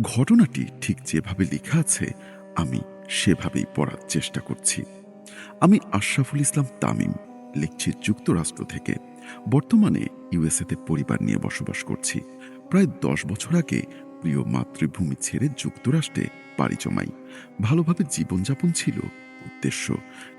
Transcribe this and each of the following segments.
ঘটনাটি ঠিক যেভাবে লেখা আছে আমি সেভাবেই পড়ার চেষ্টা করছি। আমি আশরাফুল ইসলাম তামিম, লিখছি যুক্তরাষ্ট্র থেকে। বর্তমানে ইউএসএতে পরিবার নিয়ে বসবাস করছি। প্রায় ১০ বছর আগে প্রিয় মাতৃভূমি ছেড়ে যুক্তরাষ্ট্রে পাড়ি জমাই। ভালোভাবে জীবনযাপন ছিল উদ্দেশ্য।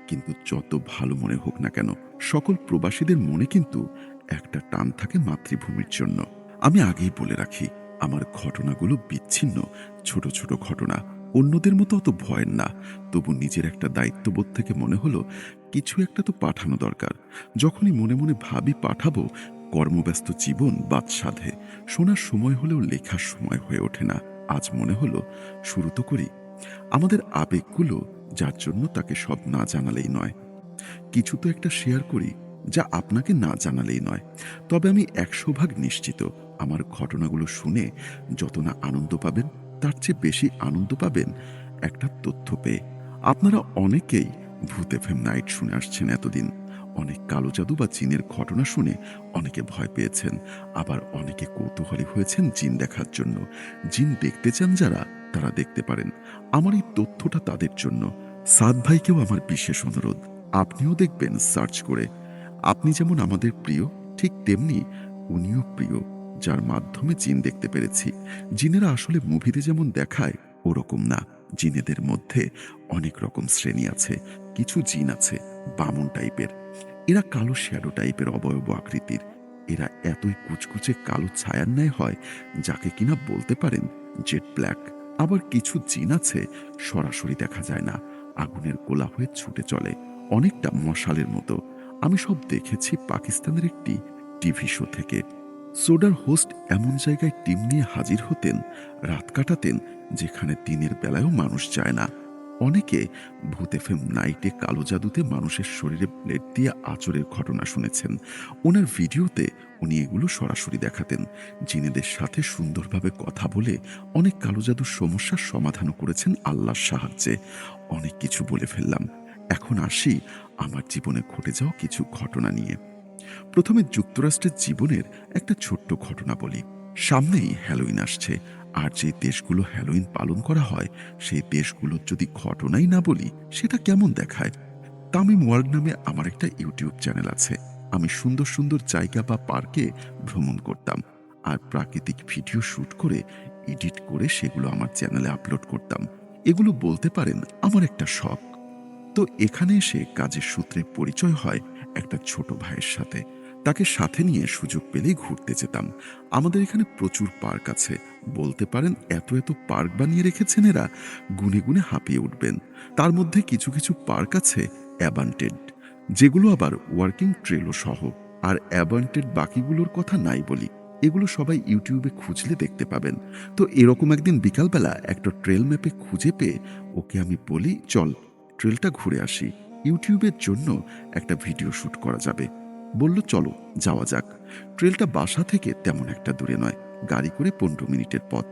কিন্তু যত ভালো মনে হোক না কেন, সকল প্রবাসীদের মনে কিন্তু একটা টান থাকে মাতৃভূমির জন্য। আমি আগেই বলে রাখি, আমার ঘটনাগুলো বিচ্ছিন্ন, ছোট, ছোট ঘটনা। অন্যদের মতো অত ভয়ের না। তবু নিজের একটা দায়িত্ববোধ থেকে মনে হলো কিছু একটা তো পাঠানো দরকার। যখনই মনে মনে ভাবি পাঠাবো, কর্মব্যস্ত জীবন বাদ সাধে। শোনার সময় হলেও লেখার সময় হয়ে ওঠে না। আজ মনে হলো শুরু তো করি। আমাদের আবেগগুলো যার জন্য তাকে সব না জানালেই নয়। কিছু তো একটা শেয়ার করি যা আপনাকে না জানালেই নয়। তবে আমি ১০০ ভাগ নিশ্চিত আমার ঘটনাগুলো শুনে যত না আনন্দ পাবেন, তার চেয়ে বেশি আনন্দ পাবেন একটা তথ্য পেয়ে। আপনারা অনেকেই ভূত এফএম নাইট শুনে আসছেন এতদিন। অনেক কালো জাদু বা জিনের ঘটনা শুনে অনেকে ভয় পেয়েছেন। আবার অনেকে কৌতূহলী হয়েছেন জিন দেখার জন্য। জিন দেখতে চান যারা, তারা দেখতে পারেন। আমার এই তথ্যটা তাদের জন্য। সাদ ভাইকেও আমার বিশেষ অনুরোধ, আপনিও দেখবেন সার্চ করে। আপনি যেমন আমাদের প্রিয়, ঠিক তেমনি উনিও প্রিয়, যার মাধ্যমে জিন দেখতে পেরেছি। জিনেরা আসলে মুভিতে যেমন দেখায় ওরকম না। জিনেদের মধ্যে অনেক রকম শ্রেণী আছে। কিছু জিন আছে বামন টাইপের। এরা কালো শ্যাডো টাইপের অবয়ব আকৃতির। এরা এতই কুচকুচে কালো ছায়ার ন্যায় হয়, যাকে কিনা বলতে পারেন জেড ব্ল্যাক। আবার কিছু জিন আছে সরাসরি দেখা যায় না, আগুনের গোলা হয়ে ছুটে চলে, অনেকটা মশালের মতো। আমি সব দেখেছি পাকিস্তানের একটি টিভি শো থেকে। সোডার হোস্ট এমন জায়গায় টিম নিয়ে হাজির হতেন, রাত কাটাতেন যেখানে দিনের বেলায়ও মানুষ যায় না। অনেকে ভূত এফএম নাইটে কালো জাদুতে মানুষের শরীরে ব্লেড দিয়ে আঁচড়ের ঘটনা শুনেছেন। ওনার ভিডিওতে উনি এগুলো সরাসরি দেখাতেন। জিনেদের সাথে সুন্দরভাবে কথা বলে অনেক কালো জাদুর সমস্যার সমাধানও করেছেন আল্লাহর সাহায্যে। অনেক কিছু বলে ফেললাম। এখন আসি আমার জীবনে ঘটে যাওয়া কিছু ঘটনা নিয়ে। প্রথমে যুক্তরাষ্ট্রের জীবনের একটা ছোট্ট ঘটনা বলি। সামনেই হ্যালোইন আসছে, আর যে দেশগুলো হ্যালোইন পালন করা হয় সেই দেশগুলোর যদি ঘটনাই না বলি সেটা কেমন দেখায়। তামিম ওয়ার্ল্ড নামে আমার একটা ইউটিউব চ্যানেল আছে। আমি সুন্দর সুন্দর জায়গা বা পার্কে ভ্রমণ করতাম, আর প্রাকৃতিক ভিডিও শুট করে এডিট করে সেগুলো আমার চ্যানেলে আপলোড করতাম। এগুলো বলতে পারেন আমার একটা শখ। তো এখানে এসে কাজের সূত্রে পরিচয় হয় একটা ছোট ভাইয়ের সাথে। তাকে সাথে নিয়ে সুযোগ পেলেই ঘুরতে যেতাম। আমাদের এখানে প্রচুর পার্ক আছে। বলতে পারেন এত এত পার্ক বানিয়ে রেখেছেন এরা, গুনে গুনে হাঁপিয়ে উঠবেন। তার মধ্যে কিছু কিছু পার্ক আছে অ্যাবান্টেড, যেগুলো আবার ওয়ার্কিং ট্রেলও সহ। আর অ্যাবান্টেড বাকিগুলোর কথা নাই বলি। এগুলো সবাই ইউটিউবে খুঁজলে দেখতে পাবেন। তো এরকম একদিন বিকালবেলা একটা ট্রেল ম্যাপে খুঁজে পেয়ে ওকে আমি বলি, চল ট্রেলটা ঘুরে আসি, ইউটিউবের জন্য একটা ভিডিও শুট করা যাবে। বলল চলো যাওয়া যাক। ট্রেলটা বাসা থেকে তেমন একটা দূরে নয়, গাড়ি করে ১৫ মিনিটের পথ।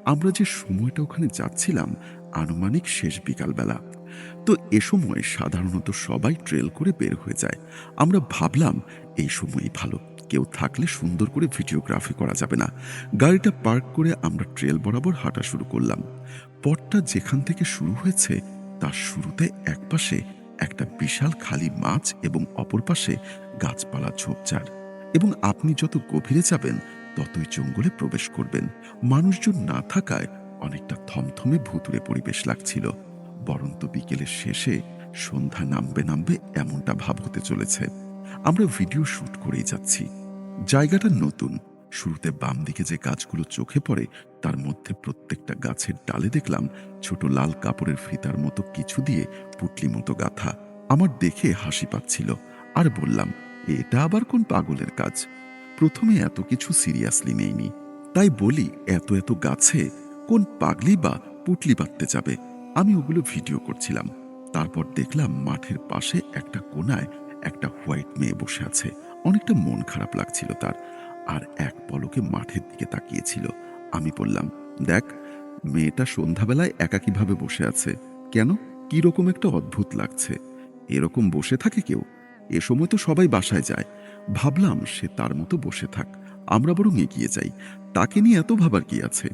আমরা যে সময়টা ওখানে যাচ্ছিলাম আনুমানিক শেষ বিকালবেলা। তো এ সময় সাধারণত সবাই ট্রেল করে বের হয়ে যায়। আমরা ভাবলাম এই সময়ই ভালো, কেউ থাকলে সুন্দর করে ভিডিওগ্রাফি করা যাবে না। গাড়িটা পার্ক করে আমরা ট্রেল বরাবর হাঁটা শুরু করলাম। পথটা যেখান থেকে শুরু হয়েছে তার শুরুতে একপাশে একটা বিশাল খালি মাছ এবং অপর পাশে গাছপালা ঝোপঝাড়, এবং আপনি যত গভীরে যাবেন ততই জঙ্গলে প্রবেশ করবেন। মানুষজন না থাকায় অনেকটা থমথমে ভুতুড়ে পরিবেশ লাগছিল। বরন্ত বিকেলের শেষে সন্ধ্যা নামবে নামবে এমনটা ভাব হতে চলেছে। আমরা ভিডিও শুট করেই যাচ্ছি। জায়গাটা নতুন। শুরুতে বাম দিকে যে গাছগুলো চোখে পড়ে তার মধ্যে প্রত্যেকটা গাছের ডালে দেখলাম ছোট লাল কাপড়ের ফিতার মতো কিছু দিয়ে পুটলি মতো গাঁথা। আমার দেখে হাসি পাচ্ছিল, আর বললাম, এটা আবার কোন পাগলের কাজ। প্রথমে এত কিছু সিরিয়াসলি নেইনি। তাই বলি, এত এত গাছে কোন পাগলি বা পুটলি বাঁধতে যাবে। আমি ওগুলো ভিডিও করছিলাম। তারপর দেখলাম মাঠের পাশে একটা কোনায় একটা হোয়াইট মেয়ে বসে আছে। অনেকটা মন খারাপ লাগছিল তার, আর এক পলকে মাঠের দিকে তাকিয়েছিল। আমি বললাম, দেখ, মেয়েটা সন্ধ্যাবেলায় একাকীভাবে বসে আছে। কেন? কিরকম একটা অদ্ভুত লাগছে। এরকম বসে থাকে কেউ? এ সময় তো সবাই বাসায় যায়। ভাবলাম সে তার মতো বসে থাক, আমরা বরং এগিয়ে যাই, তাকে নিয়ে এত ভাবার কি আছে।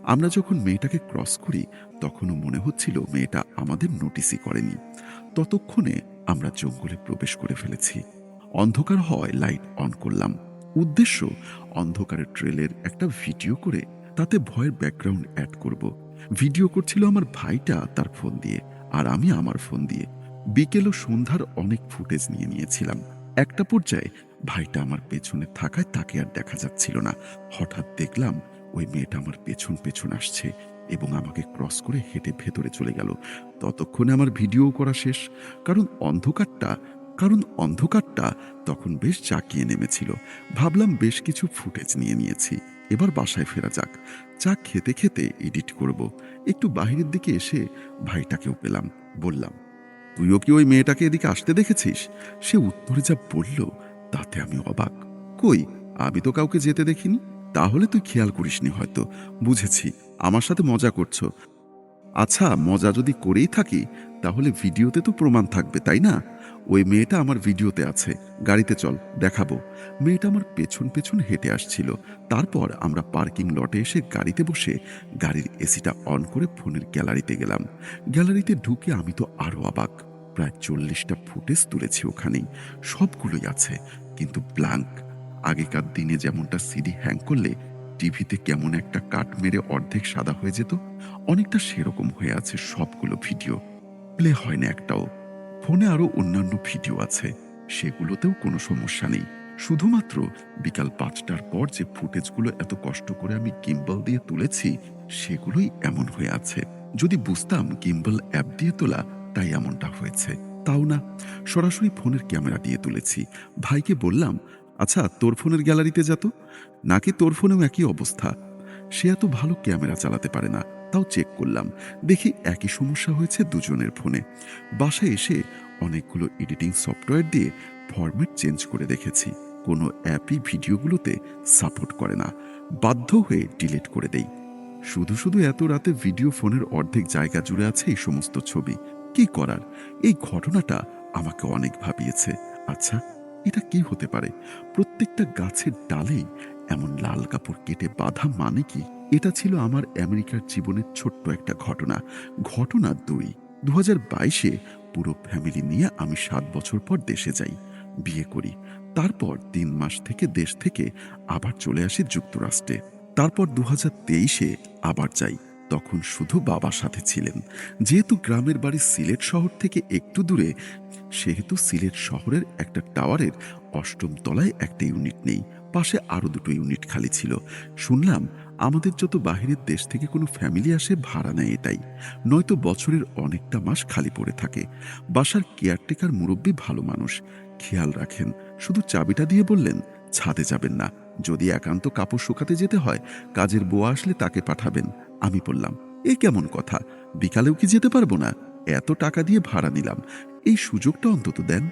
আমরা যখন মেয়েটাকে ক্রস করি তখনও মনে হচ্ছিল মেয়েটা আমাদের নোটিসই করেনি। ততক্ষণে আমরা জঙ্গলে প্রবেশ করে ফেলেছি। অন্ধকার হওয়ায় লাইট অন করলাম। উদ্দেশ্য, অন্ধকারের ট্রেলের একটা ভিডিও করে তাতে ভয়ের ব্যাকগ্রাউন্ড অ্যাড করব। ভিডিও করছিল আমার ভাইটা তার ফোন দিয়ে, আর আমি আমার ফোন দিয়ে। বিকেল ও সন্ধ্যার অনেক ফুটেজ নিয়েছিলাম। একটা পর্যায়ে ভাইটা আমার পেছনে থাকায় তাকে আর দেখা যাচ্ছিল না। হঠাৎ দেখলাম ওই মেয়েটা আমার পেছন পেছন আসছে এবং আমাকে ক্রস করে হেঁটে ভেতরে চলে গেল। ততক্ষণে আমার ভিডিও করা শেষ। কারণ অন্ধকারটা কারণ অন্ধকারটা তখন বেশ জাঁকিয়ে নেমেছিল। ভাবলাম বেশ কিছু ফুটেজ নিয়েছি, এবার বাসায় ফেরা যাক। চা খেতে খেতে এডিট করব। একটু বাহিরের দিকে এসে ভাইটাকেও পেলাম। বললাম, তুইও কি ওই মেয়েটাকে এদিকে আসতে দেখেছিস? সে উত্তরে যা বলল তাতে আমি অবাক। কই, আমি তো কাউকে যেতে দেখিনি। তাহলে তুই খেয়াল করিসনি হয়তো। বুঝেছি, আমার সাথে মজা করছো। আচ্ছা, মজা যদি করেই থাকি তাহলে ভিডিওতে তো প্রমাণ থাকবে, তাই না? ওই মেয়েটা আমার ভিডিওতে আছে, গাড়িতে চল, দেখাবো। মেয়েটা আমার পেছন পেছন হেঁটে আসছিল। তারপর আমরা পার্কিং লটে এসে গাড়িতে বসে গাড়ির এসিটা অন করে ফোনের গ্যালারিতে গেলাম। গ্যালারিতে ঢুকে আমি তো আরো অবাক। প্রায় 40টা ফুটেজ তুলেছি ওখানেই। সবগুলোই আছে, কিন্তু ব্ল্যাঙ্ক। আগেকার দিনে যেমনটা সিডি হ্যাং করলে টিভিতে কেমন একটা কাট মেরে অর্ধেক সাদা হয়ে যেত, অনেকটা সেরকম হয়ে আছে সবগুলো ভিডিও। প্লে হয় না একটাও। ফোনে আরো অন্যান্য ভিডিও আছে, সেগুলোতেও কোনো সমস্যা নেই। শুধুমাত্র বিকাল 5টার পর যে ফুটেজগুলো এত কষ্ট করে আমি গিম্বল দিয়ে তুলেছি সেগুলোই এমন হয়ে আছে। যদি বুঝতাম গিম্বল অ্যাপ দিয়ে তোলা, তাই এমনটা হয়েছে। তাও না, সরাসরি ফোনের ক্যামেরা দিয়ে তুলেছি। ভাইকে বললাম, আচ্ছা তোর ফোনের গ্যালারিতে যা তো। নাকি তোর ফোনেও একই অবস্থা? সে এত ভালো ক্যামেরা চালাতে পারে না, তাও চেক করলাম। দেখি একই সমস্যা হয়েছে দুজনের ফোনে। বাসায় এসে অনেকগুলো এডিটিং সফটওয়্যার দিয়ে ফরম্যাট চেঞ্জ করে দেখেছি, কোনো অ্যাপই ভিডিওগুলোতে সাপোর্ট করে না। বাধ্য হয়ে ডিলিট করে দেই। শুধু শুধু এত রাতে ভিডিও ফোনের অর্ধেক জায়গা জুড়ে আছে এই সমস্ত ছবি। কি করার? এই ঘটনাটা আমাকে অনেক ভাবিয়েছে। আচ্ছা, এটা কি হতে পারে? প্রত্যেকটা গাছের ডালেই এমন লাল কাপড় কেটে বাঁধা মানে কি? এটা ছিল আমার আমেরিকার জীবনের ছোট্ট একটা ঘটনা। ঘটনা 2, 2022-এ পুরো ফ্যামিলি নিয়ে আমি 7 বছর পর দেশে যাই, বিয়ে করি। তারপর 3 মাস থেকে দেশ থেকে আবার চলে আসি যুক্তরাষ্ট্রে। তারপর 2023-এ আবার যাই। তখন শুধু বাবা সাথে ছিলেন। যেহেতু গ্রামের বাড়ি সিলেট শহর থেকে একটু দূরে, সেহেতু সিলেট শহরের একটা টাওয়ারের 8ম তলায় একটা ইউনিট নেই, পাশে আরো 2টো ইউনিট খালি ছিল। শুনলাম আমাদের যত বাহিরের দেশ থেকে কোনো ফ্যামিলি আসে ভাড়া নেয় এটাই, নয়তো বছরের অনেকটা মাস খালি পড়ে থাকে। বাসার কেয়ারটেকার মুরব্বী ভালো মানুষ, খেয়াল রাখেন। শুধু চাবিটা দিয়ে বললেন, ছাদে যাবেন না, যদি একান্ত কাপড় শুকাতে যেতে হয় কাজের বুয়া আসলে তাকে পাঠাবেন। আমি বললাম, এ কেমন কথা? বিকালেও কি যেতে পারবো না? এত টাকা দিয়ে ভাড়া নিলাম, এই সুযোগটা অন্তত দেন।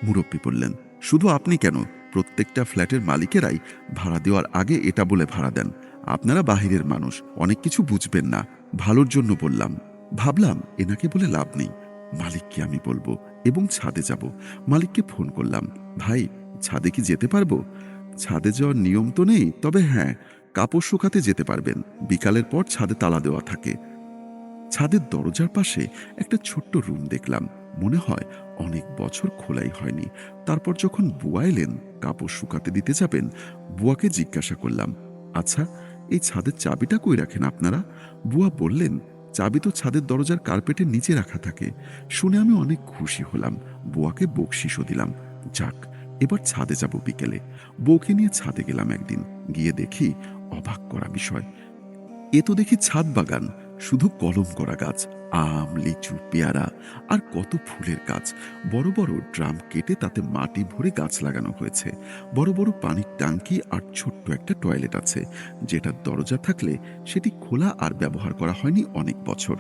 মুরব্বী বললেন, শুধু আপনি কেন, প্রত্যেকটা ফ্ল্যাটের মালিকেরাই ভাড়া দেওয়ার আগে এটা বলে ভাড়া দেন। আপনারা বাহিরের মানুষ, অনেক কিছু বুঝবেন না, ভালোর জন্য বললাম। ভাবলাম এনাকে বলে লাভ নেই, মালিককে আমি বলবো এবং ছাদে যাব। মালিককে ফোন করলাম, ভাই ছাদে কি যেতে পারবো? ছাদে যাওয়ার নিয়ম তো নেই, তবে হ্যাঁ, কাপড় শুকাতে যেতে পারবেন। বিকালের পর ছাদে তালা দেওয়া থাকে। ছাদের দরজার পাশে একটা ছোট্ট রুম দেখলাম, মনে হয় অনেক বছর খোলাই হয়নি। তারপর যখন বুয়া এলেন কাপড় শুকাতে দিতে যাবেন, বুয়াকে জিজ্ঞাসা করলাম, আচ্ছা এই ছাদের চাবিটা কই রাখেন আপনারা? বুয়া বললেন, চাবি তো ছাদের দরজার কার্পেটের নিচে রাখা থাকে। শুনে আমি অনেক খুশি হলাম, বুয়াকে বকশিসও দিলাম। যাক, এবার ছাদে যাব বিকেলে। বউকে নিয়ে ছাদে গেলাম একদিন। গিয়ে দেখি অবাক করা বিষয়। এ তো দেখি ছাদ বাগান, শুধু কলম করা গাছ, আম, লিচু, পেয়ারা আর কত ফুলের গাছ। বড় বড় ড্রাম কেটে তাতে মাটি ভরে গাছ লাগানো হয়েছে। বড় বড় পানির ট্যাঙ্কি আর ছোট্ট একটা টয়লেট আছে, যেটার দরজা থাকলে সেটি খোলা আর ব্যবহার করা হয়নি অনেক বছর।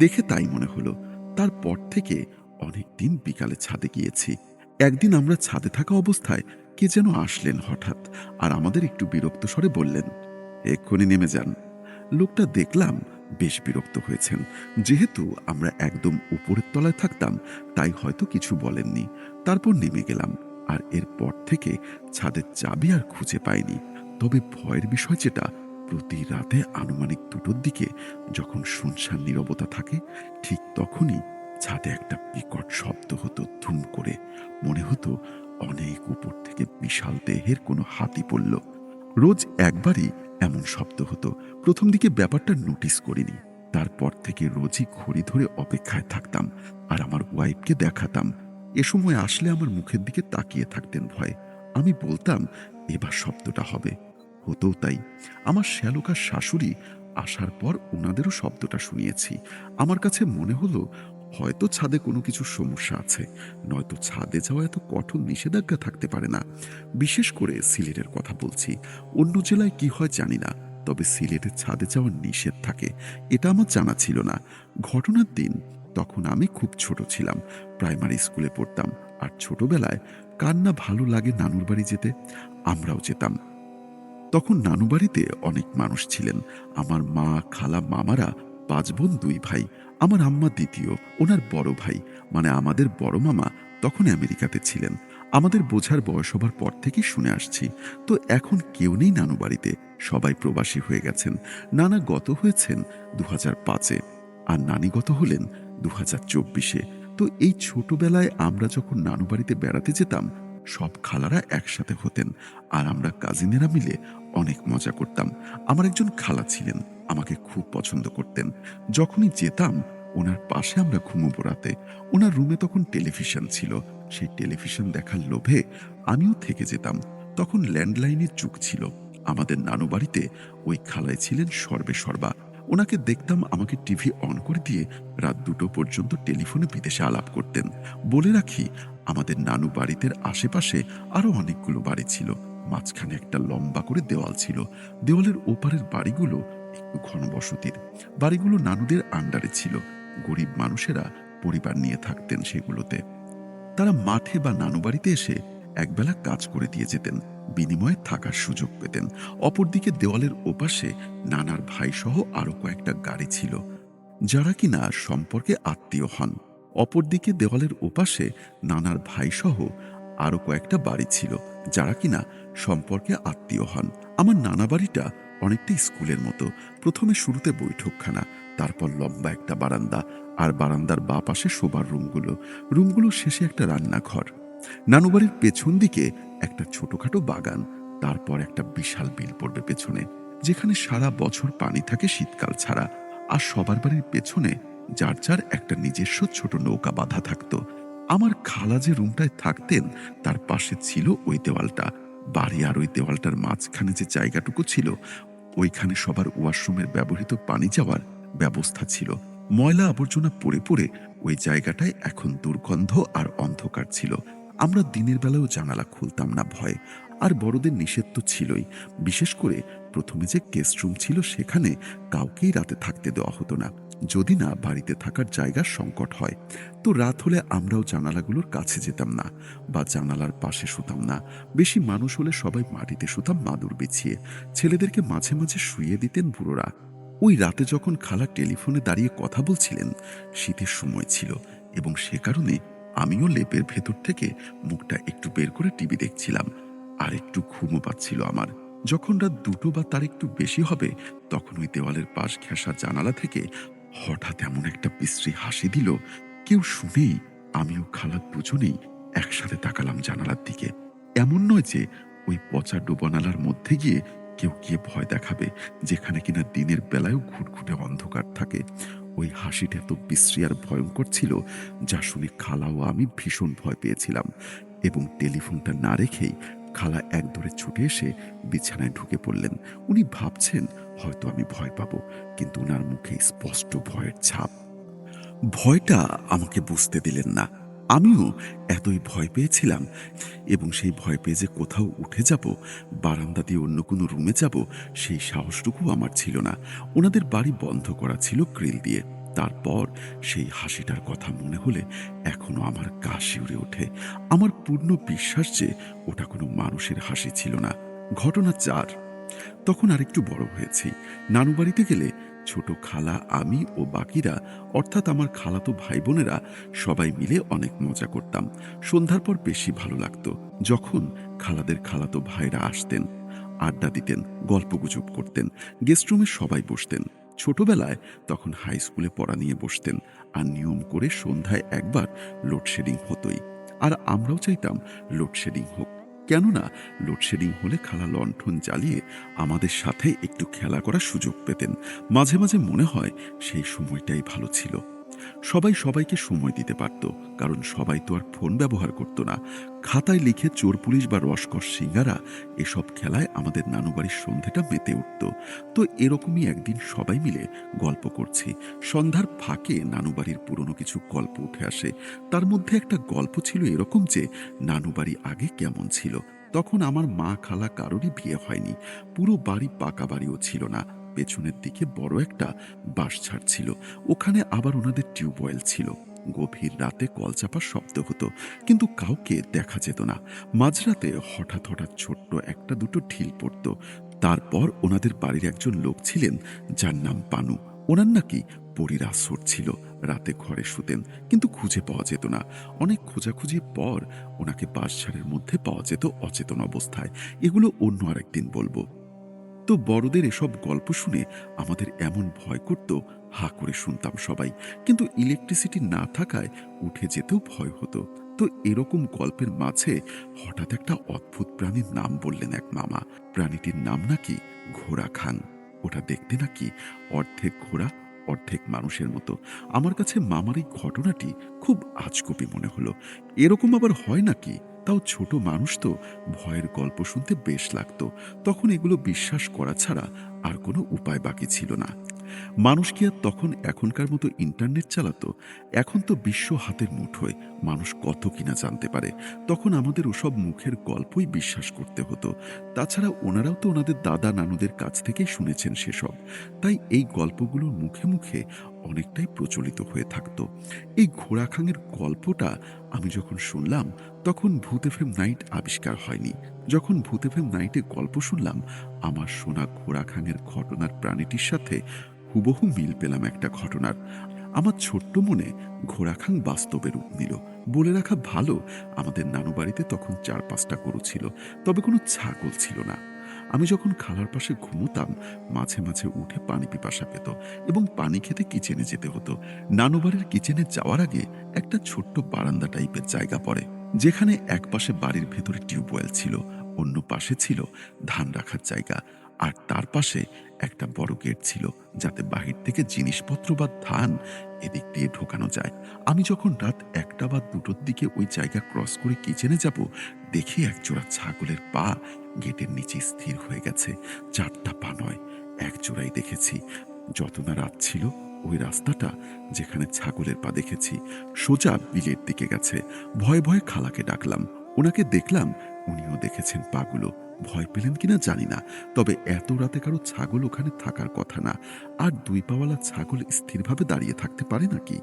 দেখে তাই মনে হলো। তারপর থেকে অনেক দিন বিকালে ছাদে গিয়েছি। একদিন আমরা ছাদে থাকা অবস্থায় কে যেন আসলেন হঠাৎ, আর আমাদের একটু বিরক্ত স্বরে বললেন, এক্ষুনি নেমে যান। লোকটা দেখলাম বেশ বিরক্ত হয়েছেন। যেহেতু আমরা একদম উপরের তলায় থাকতাম, তাই হয়তো কিছু বলেননি। তারপর নেমে গেলাম, আর এরপর থেকে ছাদের চাবি আর খুঁজে পাইনি। তবে ভয়ের বিষয় যেটা, প্রতি রাতে আনুমানিক ২টোর দিকে যখন শুনশান নীরবতা থাকে, ঠিক তখনই ছাদে একটা বিকট শব্দ হতো ধুম করে। মনে হতো অনেক উপর থেকে বিশাল দেহের কোনো হাতি পড়ল। রোজ একবারই এমন শব্দ হতো। ১ম দিকে ব্যাপারটা নোটিস করিনি। তারপর থেকে রোজই ঘড়ি ধরে অপেক্ষায় থাকতাম আর আমার ওয়াইফকে দেখাতাম। এ সময় আসলে আমার মুখের দিকে তাকিয়ে থাকতেন ভয়ে। আমি বলতাম, "এবার শব্দটা হবে।" হতও তাই। আমার শ্যালকার শাশুড়ি আসার পর উনাদেরও শব্দটা শুনিয়েছি। আমার কাছে মনে হলো হয়তো ছাদে কোনো কিছুর সমস্যা আছে। নয়তো ছাদে যাওয়া এত কঠোর নিষেধাজ্ঞা থাকতে পারে না। বিশেষ করে সিলেটের কথা বলছি। অন্য জেলায় কি হয় জানি না। তবে সিলেটের ছাদে যাওয়া নিষেধ থাকে। এটা আমার জানা ছিল না। ঘটনার দিন তখন আমি খুব ছোট ছিলাম। প্রাইমারি স্কুলে পড়তাম। আর ছোটবেলায় কার না ভালো লাগে নানুর বাড়ি যেতে? আমরাও যেতাম। তখন নানু বাড়িতে অনেক মানুষ ছিলেন। আমার মা, খালা, মামারা ৫ বোন ২ ভাই। আমার আম্মা দ্বিতীয়, ওনার বড় ভাই মানে আমাদের বড় মামা তখন আমেরিকাতে ছিলেন। আমাদের বোঝার বয়স হবার পর থেকেই শুনে আসছি। তো এখন কেউ নেই নানু বাড়িতে, সবাই প্রবাসী হয়ে গেছেন। নানা গত হয়েছেন ২০০৫-এ আর নানি গত হলেন ২০২৪-এ। তো এই ছোটবেলায় আমরা যখন নানু বাড়িতে বেড়াতে যেতাম, সব খালারা একসাথে হতেন আর আমরা কাজিনেরা মিলে অনেক মজা করতাম। আমার একজন খালা ছিলেন, আমাকে খুব পছন্দ করতেন। যখনই যেতাম উনার পাশে আমরা ঘুমোবো রাতে। উনার রুমে তখন টেলিভিশন ছিল। সেই টেলিভিশন দেখার লোভে আমিও থেকে যেতাম। তখন ল্যান্ডলাইনের যুগ ছিল। আমাদের নানু বাড়িতে ওই খালায় ছিলেন সর্বেসর্বা। উনাকে দেখতাম আমাকে টিভি অন করে দিয়ে রাত ২টো পর্যন্ত টেলিফোনে বিদেশে আলাপ করতেন। বলে রাখি, আমাদের নানু বাড়িতে আশেপাশে আরো অনেকগুলো বাড়ি ছিল। মাঝখানে একটা লম্বা করে দেওয়াল ছিল। দেওয়ালের ওপারের বাড়িগুলো একটু ঘনবসতির। বাড়িগুলো নানুদের আন্ডারে ছিল। গরিব মানুষেরা পরিবার নিয়ে থাকতেন সেগুলোতে। তারা মাঠে বা নানু বাড়িতে এসে একবেলা কাজ করে দিয়ে যেতেন, বিনিময়ে থাকার সুযোগ পেতেন। অপরদিকে দেওয়ালের ওপাশে নানার ভাই সহ আরো কয়েকটা গাড়ি ছিল, যারা কিনা সম্পর্কে আত্মীয় হন। অপরদিকে দেওয়ালের ওপাশে নানার ভাইসহ আরো কয়েকটা বাড়ি ছিল, যারা কিনা সম্পর্কে আত্মীয় হন। আমার নানা বাড়িটা অনেকটা স্কুলের মতো। প্রথমে শুরুতে বৈঠকখানা, তারপর লম্বা একটা বারান্দা, আর বারান্দার বাঁ পাশে শোবার রুমগুলোর শেষে একটা রান্নাঘর। নানুবাড়ির পেছন দিকে একটা ছোটখাটো বাগান, তারপর একটা বিশাল বিল পড়বে পেছনে, যেখানে সারা বছর পানি থাকে শীতকাল ছাড়া। আর সবার বাড়ির পেছনে যার যার একটা নিজস্ব ছোট নৌকা বাঁধা থাকতো। আমার খালা যে রুমটায় থাকতেন তার পাশে ছিল ওই দেওয়ালটা। বাড়ি আর ওই দেওয়ালটার মাঝখানে যে জায়গাটুকু ছিল, ওইখানে সবার ওয়াশরুমের ব্যবহৃত পানি যাওয়ার ব্যবস্থা ছিল। ময়লা আবর্জনা পড়ে পড়ে ওই জায়গাটায় এখন দুর্গন্ধ আর অন্ধকার ছিল। আমরা দিনের বেলাও জানালা খুলতাম না ভয়ে। আর বড়দের নিষেধ তো ছিলই। বিশেষ করে প্রথমে যে গেস্ট রুম ছিল সেখানে কাউকেই রাতে থাকতে দেওয়া হতো না, যদি না বাড়িতে থাকার জায়গার সংকট হয়। তো রাত হলে আমরাও জানালাগুলোর কাছে যেতাম না বা জানালার পাশে শুতাম না। বেশি মানুষ হলে সবাই মাটিতে শুতাম মাদুর বিছিয়ে। ছেলেদেরকে মাঝে মাঝে শুইয়ে দিতেন বুড়োরা। ওই রাতে যখন খালা টেলিফোনে দাঁড়িয়ে কথা বলছিলেন, শীতের সময় ছিল এবং সে কারণে আমিও লেপের ভেতর থেকে মুখটা একটু বের করে টিভি দেখছিলাম। আর একটু ঘুমও পাচ্ছিল আমার। যখন রাত ২টো বা তার একটু বেশি হবে, তখন ওই দেওয়ালের পাশ ঘেঁষা জানালা থেকে হঠাৎ এমন একটা বিশ্রী হাসি দিল, কেউ শুনেই আমিও খালা দুজনেই একসাথে তাকালাম জানালার দিকে। এমন নয় যে ওই পচা ডোবানালার মধ্যে গিয়ে কেউ গিয়ে ভয় দেখাবে, যেখানে কিনা দিনের বেলায়ও ঘুটঘুটে অন্ধকার থাকে। ওই হাসিটা এত বিশ্রী আর ভয়ঙ্কর ছিল, যা শুনে খালা ও আমি ভীষণ ভয় পেয়েছিলাম এবং টেলিফোনটা না রেখেই খালা একদৌড়ে ছুটে এসে বিছানায় ঢুকে পড়লেন। উনি ভাবছেন হয়তো আমি ভয় পাবো, কিন্তু উনার মুখে স্পষ্ট ভয়ের ছাপ। ভয়টা আমাকে বুঝতে দিলেন না। আমিও এতই ভয় পেয়েছিলাম এবং সেই ভয় পেয়ে যে কোথাও উঠে যাব, বারান্দা দিয়ে অন্য কোনো রুমে যাব, সেই সাহসটুকুও আমার ছিল না। ওনাদের বাড়ি বন্ধ করা ছিল গ্রিল দিয়ে। তারপর সেই হাসিটার কথা মনে হলে এখনো আমার গা শিউরে ওঠে। আমার পূর্ণ বিশ্বাস যে ওটা কোনো মানুষের হাসি ছিল না। ঘটনা ৪। তখন আরেকটু বড় হয়েছি। নানু বাড়িতে গেলে ছোট খালা, আমি ও বাকিরা অর্থাৎ আমার খালাতো ভাই বোনেরা সবাই মিলে অনেক মজা করতাম। সন্ধ্যার পর বেশি ভালো লাগতো যখন খালাদের খালাতো ভাইরা আসতেন। আড্ডা দিতেন, গল্পগুজব করতেন। গেস্ট রুমে সবাই বসতেন। ছোটবেলায় তখন হাই স্কুলে পড়া নিয়ে বসতেন। আর নিয়ম করে সন্ধ্যায় একবার লোডশেডিং হতোই। আর আমরাও চাইতাম লোডশেডিং হোক। কেননা লোডশেডিং হলে খালা লণ্ঠন জ্বালিয়ে আমাদের সাথে একটু খেলা করার সুযোগ পেতেন। মাঝে মাঝে মনে হয় সেই সময়টাই ভালো ছিল। সবাই সবাইকে সময় দিতে পারত, কারণ সবাই তো আর ফোন ব্যবহার করত না। খাতায় লিখে চোর পুলিশ বা রসকস সিঙ্গারা এসব খেলায় আমাদের নানুবাড়ির সন্ধেটা মেতে উঠত। তো এরকমই একদিন সবাই মিলে গল্প করছি। সন্ধ্যার ফাঁকে নানুবাড়ির পুরনো কিছু গল্প উঠে আসে। তার মধ্যে একটা গল্প ছিল এরকম যে নানুবাড়ি আগে কেমন ছিল। তখন আমার মা খালা কারোরই বিয়ে হয়নি। পুরো বাড়ি পাকা বাড়িও ছিল না। পেছনের দিকে বড় একটা বাঁশঝাড় ছিল। ওখানে আবার ওনাদের টিউবওয়েল ছিল। গভীর রাতে কল চাপার শব্দ হতো, কিন্তু কাউকে দেখা যেত না। মাঝরাতে হঠাৎ হঠাৎ ছোট্ট একটা দুটো ঢিল পড়ত। তারপর ওনাদের বাড়ির একজন লোক ছিলেন যার নাম পানু। ওনার নাকি পরীর আসর ছিল। রাতে ঘরে শুতেন, কিন্তু খুঁজে পাওয়া যেত না। অনেক খোঁজাখুঁজির পর ওনাকে বাঁশঝাড়ের মধ্যে পাওয়া যেত অচেতন অবস্থায়। এগুলো অন্য আরেকদিন বলবো। তো বড়দের এসব গল্প শুনে আমাদের এমন ভয় করত, হা করে শুনতাম সবাই। কিন্তু ইলেকট্রিসিটি না থাকায় উঠে যেতেও ভয় হতো। তো এরকম গল্পের মাঝে হঠাৎ একটা অদ্ভুত প্রাণীর নাম বললেন এক মামা। প্রাণীটির নাম নাকি ঘোড়া খান। ওটা দেখতে নাকি অর্ধেক ঘোড়া অর্ধেক মানুষের মতো। আমার কাছে মামার এই ঘটনাটি খুব আজগুবি মনে হলো। এরকম আবার হয় নাকি? তাও ছোট মানুষ তো, ভয়ের গল্প শুনতে বেশ লাগতো। তখন এগুলো বিশ্বাস করা ছাড়া আর কোনো উপায় বাকি ছিল না। মানুষ কি আর তখন এখনকার মতো ইন্টারনেট চালাতো? এখন তো বিশ্ব হাতের মুঠোয়, মানুষ কত কিনা জানতে পারে। তখন আমাদের ওসব মুখের গল্পই বিশ্বাস করতে হতো। তাছাড়া ওনারাও তো ওনাদের দাদা নানুদের কাছ থেকেই শুনেছেন সেসব। তাই এই গল্পগুলোর মুখে মুখে অনেকটাই প্রচলিত হয়ে থাকতো। এই ঘোড়াখাঙের গল্পটা আমি যখন শুনলাম, তখন ভূত এফএম নাইট আবিষ্কার হয়নি। যখন ভূত এফএম নাইটে গল্প শুনলাম, আমার শোনা ঘোড়াখাঙের ঘটনার প্রাণীটির সাথে হুবহু মিল পেলাম একটা ঘটনার। আমার ছোট্ট মনে ঘোড়াখাং বাস্তবে রূপ নিল। বলে রাখা ভালো, আমাদের নানু বাড়িতে তখন ৪-৫টা গরু ছিল, তবে কোনো ছাগল ছিল না। আমি যখন খালার পাশে ঘুমোতাম, মাঝে মাঝে উঠে পানি পিপাসা পেত এবং পানি খেতে কিচেনে যেতে হতো। নানু বাড়ির কিচেনে যাওয়ার আগে একটা ছোট্ট বারান্দা টাইপের জায়গা পড়ে, যেখানে এক পাশে বাড়ির ভেতরে টিউবওয়েল ছিল, অন্য পাশে ছিল ধান রাখার জায়গা, আর তার পাশে একটা বড় গেট ছিল, যাতে বাহির থেকে জিনিসপত্র বা ধান এদিক দিয়ে ঢোকানো যায়। আমি যখন রাত ১টা বা ২টোর দিকে ওই জায়গা ক্রস করে কিচেনে যাব, দেখি একজোড়া ছাগলের পা গেটের নিচে স্থির হয়ে গেছে। ৪টা পা নয়, এক জোড়াই দেখেছি। যত না রাত ছিল, ওই রাস্তাটা যেখানে ছাগলের পা দেখেছি সোজা বিলের দিকে গেছে। ভয়ে ভয়ে খালাকে ডাকলাম। ওনাকে দেখলাম, উনিও দেখেছেন পাগুলো। ভয় পেলেন কিনা জানি না, তবে এত রাতে কারো ছাগল ওখানে থাকার কথা না। আর ২ পাওয়ালা ছাগল স্থিরভাবে দাঁড়িয়ে থাকতে পারে নাকি?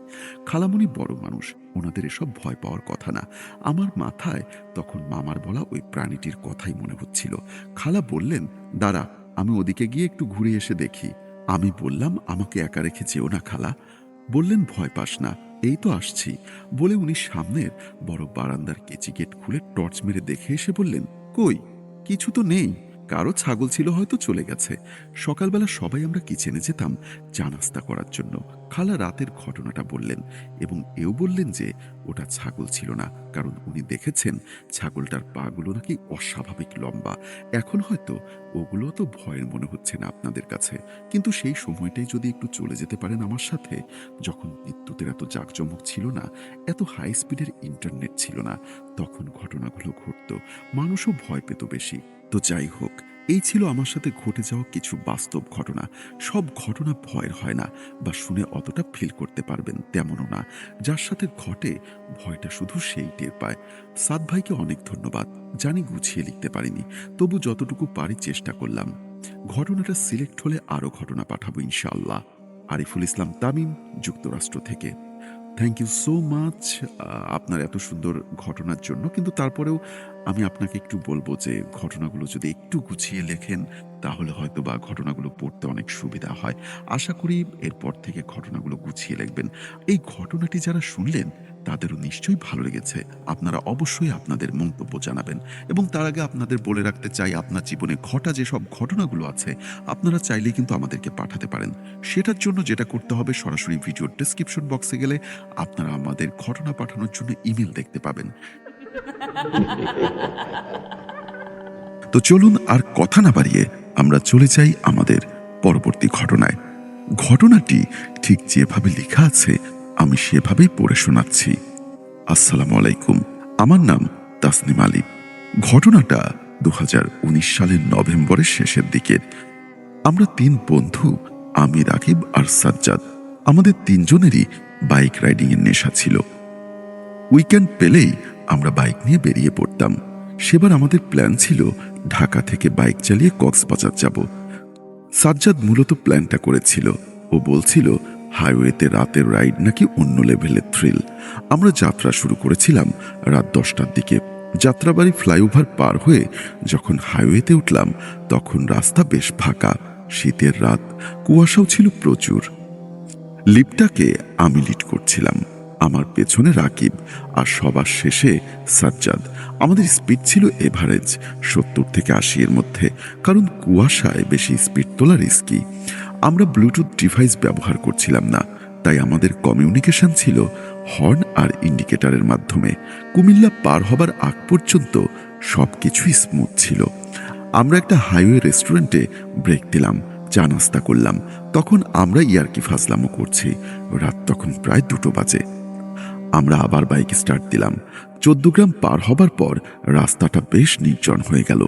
খালামণি বড় মানুষ, ওনাদের এসব ভয় পাওয়ার কথা না। আমার মাথায় তখন মামার বলা ওই প্রাণীটির কথাই মনে হচ্ছিল। খালা বললেন, দাঁড়া, আমি ওদিকে গিয়ে একটু ঘুরে এসে দেখি। আমি বললাম, আমাকে একা রেখে যেও না খালা। বললেন, ভয় পাস না, এই তো আসছি। বলে উনি সামনের বড় বারান্দার কেচি গেট খুলে টর্চ মেরে দেখে এসে বললেন, কই, কিছু তো নেই। কারো ছাগল ছিল, হয়তো চলে গেছে। সকালবেলা সবাই আমরা কিচেনে যেতাম চা নাস্তা করার জন্য। খালা রাতের ঘটনাটা বললেন এবং এও বললেন যে ওটা ছাগল ছিল না, কারণ উনি দেখেছেন ছাগলটার পাগুলো নাকি অস্বাভাবিক লম্বা। এখন হয়তো ওগুলো তো ভয়ের মনে হচ্ছে না আপনাদের কাছে, কিন্তু সেই সময়টাই যদি একটু চলে যেতে পারেন আমার সাথে, যখন বিদ্যুতের এত জাঁকজমক ছিল না, এত হাই স্পিডের ইন্টারনেট ছিল না, তখন ঘটনাগুলো ঘটতো, মানুষও ভয় পেত বেশি। তো যাই হোক, এই ছিল আমার সাথে ঘটে যাওয়া কিছু বাস্তব ঘটনা। সব ঘটনা ভয়ের হয় না, বা শুনে অতটা ফিল করতে পারবেন তেমনও না। যার সাথে ঘটে, ভয়টা শুধু সেই টের পায়। সাদ ভাইকে অনেক ধন্যবাদ। জানি গুছিয়ে লিখতে পারিনি, তবু যতটুকু পারি চেষ্টা করলাম। ঘটনাটা সিলেক্ট হলে আরো ঘটনা পাঠাবো ইনশাআল্লাহ। আরিফুল ইসলাম তামিম, যুক্তরাষ্ট্র থেকে। থ্যাংক ইউ সো মাচ আপনার এত সুন্দর ঘটনার জন্য। কিন্তু তারপরেও আমি আপনাকে একটু বলব যে ঘটনাগুলো যদি একটু গুছিয়ে লেখেন, তাহলে হয়তোবা ঘটনাগুলো পড়তে অনেক সুবিধা হয়। আশা করি এরপর থেকে ঘটনাগুলো গুছিয়ে লিখবেন। এই ঘটনাটি যারা শুনলেন তাদেরও নিশ্চয়ই ভালো লেগেছে। আপনারা অবশ্যই আপনাদের মন্তব্য জানাবেন এবং তার আগে আপনাদের বলে রাখতে চাই আপনার জীবনে ঘটা যেসব ঘটনাগুলো আছে আপনারা চাইলেই কিন্তু আমাদেরকে পাঠাতে পারেন। সেটার জন্য যেটা করতে হবে সরাসরি ভিডিওর ডেসক্রিপশন বক্সে গেলে আপনারা আমাদের ঘটনা পাঠানোর জন্য ইমেইল দেখতে পাবেন। তো চলুন আর কথা না বাড়িয়ে আমরা চলে যাই আমাদের পরবর্তী ঘটনায়। ঘটনাটি ঠিক যেভাবে লেখা আছে আমি সেভাবেই পড়ে শোনাচ্ছি। আসসালামু আলাইকুম। আমার নাম তাসনিম আলী। ঘটনাটা ২০১৯ সালের নভেম্বরের শেষের দিকের। আমরা ৩ বন্ধু আমি, রাকিব আর সাজ্জাদ। আমাদের ৩ জনেরই বাইক রাইডিং এর নেশা ছিল। উইকেন্ড পেলেই আমরা বাইক নিয়ে বেরিয়ে পড়তাম। সেবার আমাদের প্ল্যান ছিল ঢাকা থেকে বাইক চালিয়ে কক্সবাজার যাব। সাজ্জাদ মূলত প্ল্যানটা করেছিল। ও বলছিল হাইওয়েতে রাতের রাইড নাকি অন্য লেভেলের থ্রিল। আমরা যাত্রা শুরু করেছিলাম রাত ১০টার দিকে। যাত্রাবাড়ি ফ্লাইওভার পার হয়ে যখন হাইওয়েতে উঠলাম তখন রাস্তা বেশ ফাঁকা। শীতের রাত, কুয়াশাও ছিল প্রচুর। লিফটটাকে আমি লিড করছিলাম, আমার পেছনে রাকিব আর সবার শেষে সাজ্জাদ। আমাদের স্পিড ছিল এভারেজ ৭০ থেকে ৮০ এর মধ্যে, কারণ কুয়াশায় বেশি স্পিড তোলা রিস্কি। আমরা ব্লুটুথ ডিভাইস ব্যবহার করছিলাম না, তাই আমাদের কমিউনিকেশন ছিল হর্ন আর ইন্ডিকেটরের মাধ্যমে। কুমিল্লা পার হবার আগ পর্যন্ত সবকিছুই স্মুথ ছিল। আমরা একটা হাইওয়ে রেস্টুরেন্টে ব্রেক দিলাম, চা নাস্তা করলাম। তখন আমরা ইয়ার্কি ফাজলামো করছি। রাত তখন প্রায় ২টো বাজে। আমরা আবার বাইক স্টার্ট দিলাম। ১৪ গ্রাম পার হবার পর রাস্তাটা বেশ নির্জন হয়ে গেল।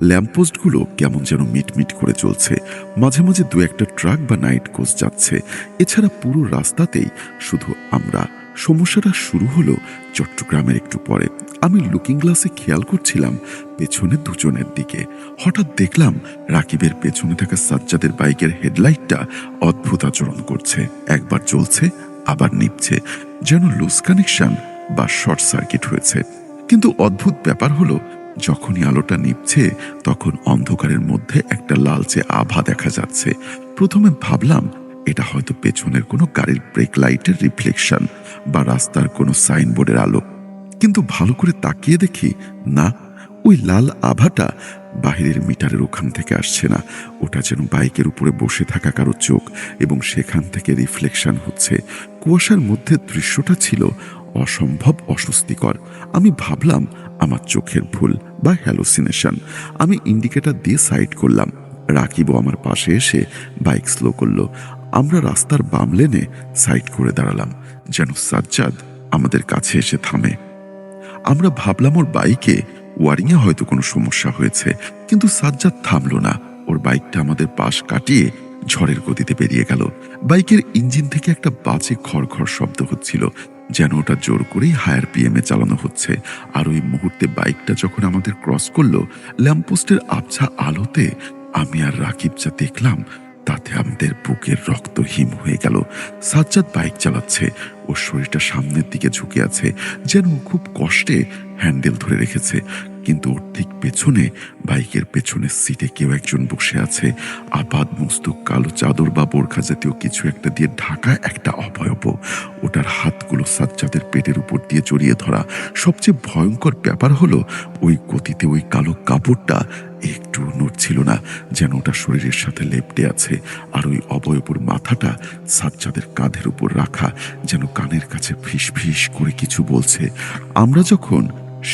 ল্যাম্পপোস্টগুলো কেমন যেন মিটমিট করে চলছে। মাঝে মাঝে ২-১টা ট্রাক বা নাইট কোচ যাচ্ছে। এছাড়া পুরো রাস্তাতেই শুধু আমরা। সমস্যাটা শুরু হলো চট্টগ্রামের একটু পরে। আমি লুকিং গ্লাসে খেয়াল করছিলাম পেছনে ২ জনের দিকে। হঠাৎ দেখলাম রাকিবের পেছনে থাকা সাজ্জাদের বাইকের হেডলাইটটা অদ্ভুত আচরণ করছে। একবার জ্বলছে আবার নিভছে, যেন লুজ কানেকশন বা শর্ট সার্কিট হয়েছে। কিন্তু অদ্ভুত ব্যাপার হলো যখনই আলোটা নিভছে তখন অন্ধকারের মধ্যে একটা লালচে আভা দেখা যাচ্ছে। প্রথমে ভাবলাম এটা হয়তো পেছনের কোনো গাড়ির ব্রেক লাইটের রিফ্লেকশন বা রাস্তার কোনো সাইনবোর্ডের আলো। কিন্তু ভালো করে তাকিয়ে দেখি না, ওই লাল আভাটা বাহিরের মিটারের ওখান থেকে আসছে না। ওটা যেন বাইকের উপরে বসে থাকা কারো চোখ, এবং সেখান থেকে রিফ্লেকশন হচ্ছে। কুয়াশার মধ্যে দৃশ্যটা ছিল অসম্ভব অস্বস্তিকর। আমি ভাবলাম আমার চোখের ভুল বা হ্যালোসিনেশন। আমি ইন্ডিকেটর দিয়ে সাইড করলাম। রাকিবও আমার পাশে এসে বাইক স্লো করলো। আমরা রাস্তার বাম লেনে সাইড করে দাঁড়ালাম, যেন সাজ্জাদ আমাদের কাছে এসে থামে। আমরা ভাবলাম ওর বাইকে ওয়ারিংয়ে হয়তো কোনো সমস্যা হয়েছে, কিন্তু সাজ্জাদ থামলো না। ওর বাইকটা আমাদের পাশ কাটিয়ে ঝড়ের গতিতে বেরিয়ে গেল। বাইকের ইঞ্জিন থেকে একটা বাজে খড়খড় শব্দ হচ্ছিল, যেন ওটা জোর করেই হায়ার পিএমে চালানো হচ্ছে। আর ওই মুহূর্তে বাইকটা যখন আমাদের ক্রস করলো, ল্যাম্পপোস্টের আবছা আলোতে আমি আর রাকিব যা দেখলাম তাতে আমাদের বুকের রক্ত হিম হয়ে গেল। সাজ্জাদ বাইক চালাচ্ছে, ওর শরীরটা সামনের দিকে ঝুঁকে আছে, যেন ও খুব কষ্টে হ্যান্ডেল ধরে রেখেছে। কিন্তু ওর ঠিক পেছনে, বাইকের পেছনের সিটে কেউ একজন বসে আছে। আপাদ মস্তক কালো চাদর বা বোরখা জাতীয় কিছু একটা দিয়ে ঢাকা একটা অবয়ব। ওটার হাতগুলো সাজ্জাদের পেটের উপর দিয়ে জড়িয়ে ধরা। সবচেয়ে ভয়ঙ্কর ব্যাপার হলো ওই গতিতে ওই কালো কাপড়টা একটু নড়ছিল না, যেন ওটা শরীরের সাথে লেপ্টে আছে। আর ওই অবয়বর মাথাটা সাজ্জাদের কাঁধের উপর রাখা, যেন কানের কাছে ফিস ফিস করে কিছু বলছে। আমরা যখন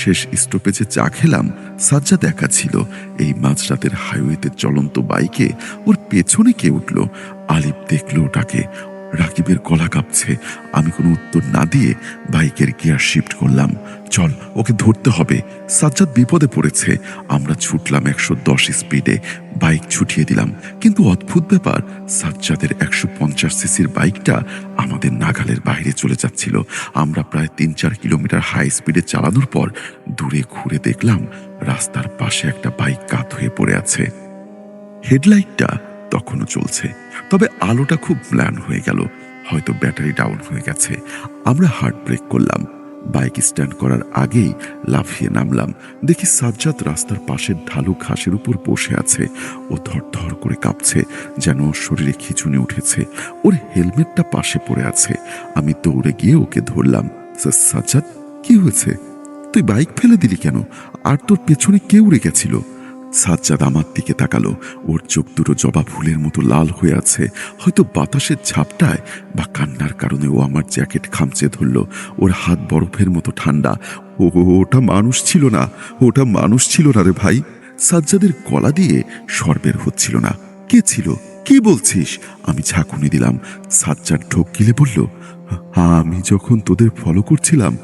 শেষ স্টপেজে চা খেলাম, সাজ্জাদ একা ছিল। এই মাঝরাতের হাইওয়েতে চলন্ত বাইকে ওর পেছনে কে উঠল। আলিফ দেখল ওটাকে। রাকিবের গলা কাঁপছে। আমি কোনো উত্তর না দিয়ে বাইকের গিয়ার শিফট করলাম। চল, ওকে ধরতে হবে, সাজ্জাদ বিপদে পড়েছে। আমরা ছুটলাম ১১০ স্পিডে, বাইক ছুটিয়ে দিলাম। কিন্তু অদ্ভুত ব্যাপার, সাজ্জাদের ১৫০ সিসির বাইকটা আমাদের নাগালের বাইরে চলে যাচ্ছিল। আমরা প্রায় ৩-৪ কিলোমিটার হাই স্পিডে চালানোর পর দূরে ঘুরে দেখলাম রাস্তার পাশে একটা বাইক কাত হয়ে পড়ে আছে। হেডলাইটটা তখনও চলছে, তবে আলোটা খুব ম্লান হয়ে গেল। হয়তো ব্যাটারি ডাউন হয়ে গেছে। আমরা হার্ট ব্রেক করলাম। বাইক স্ট্যান্ড করার আগেই লাফিয়ে নামলাম। দেখি সাজ্জাদ রাস্তার পাশের ঢালু ঘাসের উপর বসে আছে। ও ধর করে কাঁপছে, যেন ওর শরীরে খিঁচুনি উঠেছে। ওর হেলমেটটা পাশে পড়ে আছে। আমি দৌড়ে গিয়ে ওকে ধরলাম। সাজ্জাদ, কি হয়েছে? তুই বাইক ফেলে দিলি কেন? আর তোর পেছনে কে উড়ে গেছিল? সাজ্জাদ আমার দিকে তাকালো। ওর চোখ দুটো জবা ফুলের মতো লাল হয়ে আছে। হয়তো বাতাসের ঝাপটায় বা কান্নার কারণে ও আমার জ্যাকেট খামচে ধরল। ওর হাত বরফের মতো ঠান্ডা। ওটা মানুষ ছিল না, ওটা মানুষ ছিল না রে ভাই। সাজ্জাদের গলা দিয়ে স্বর বের হচ্ছিল না। কে ছিল? কি বলছিস? আমি ঝাঁকুনি দিলাম। সাজ্জাদ ঢোক গিলে বলল, আমি যখন তোদের ফলো করছিলাম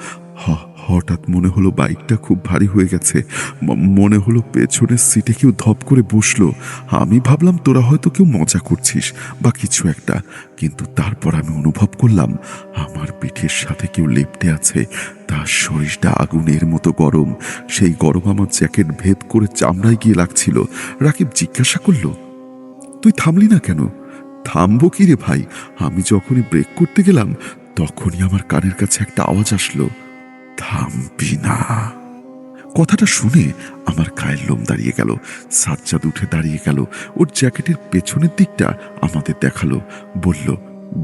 হঠাৎ মনে হলো বাইকটা খুব ভারী হয়ে গেছে। মনে হলো পেছনের সিটে কেউ ধপ করে বসলো। আমি ভাবলাম তোরা হয়তো কেউ মজা করছিস বা কিছু একটা, কিন্তু তারপর আমি অনুভব করলাম আমার পিঠের সাথে কেউ লেপ্টে আছে। তার শরীরটা আগুনের মতো গরম। সেই গরম আমার জ্যাকেট ভেদ করে চামড়ায় গিয়ে লাগছিল। রাকিব জিজ্ঞাসা করলো, তুই থামলি না কেন? থামবো কি রে ভাই? আমি যখনই ব্রেক করতে গেলাম তখনই আমার কানের কাছে একটা আওয়াজ আসলো, থামবি না। কথাটা শুনে আমার গায়ের লোম দাঁড়িয়ে গেল। সাজ্জাদ উঠে দাঁড়িয়ে গেল। ওর জ্যাকেটের পেছনের দিকটা আমাদের দেখালো। বলল,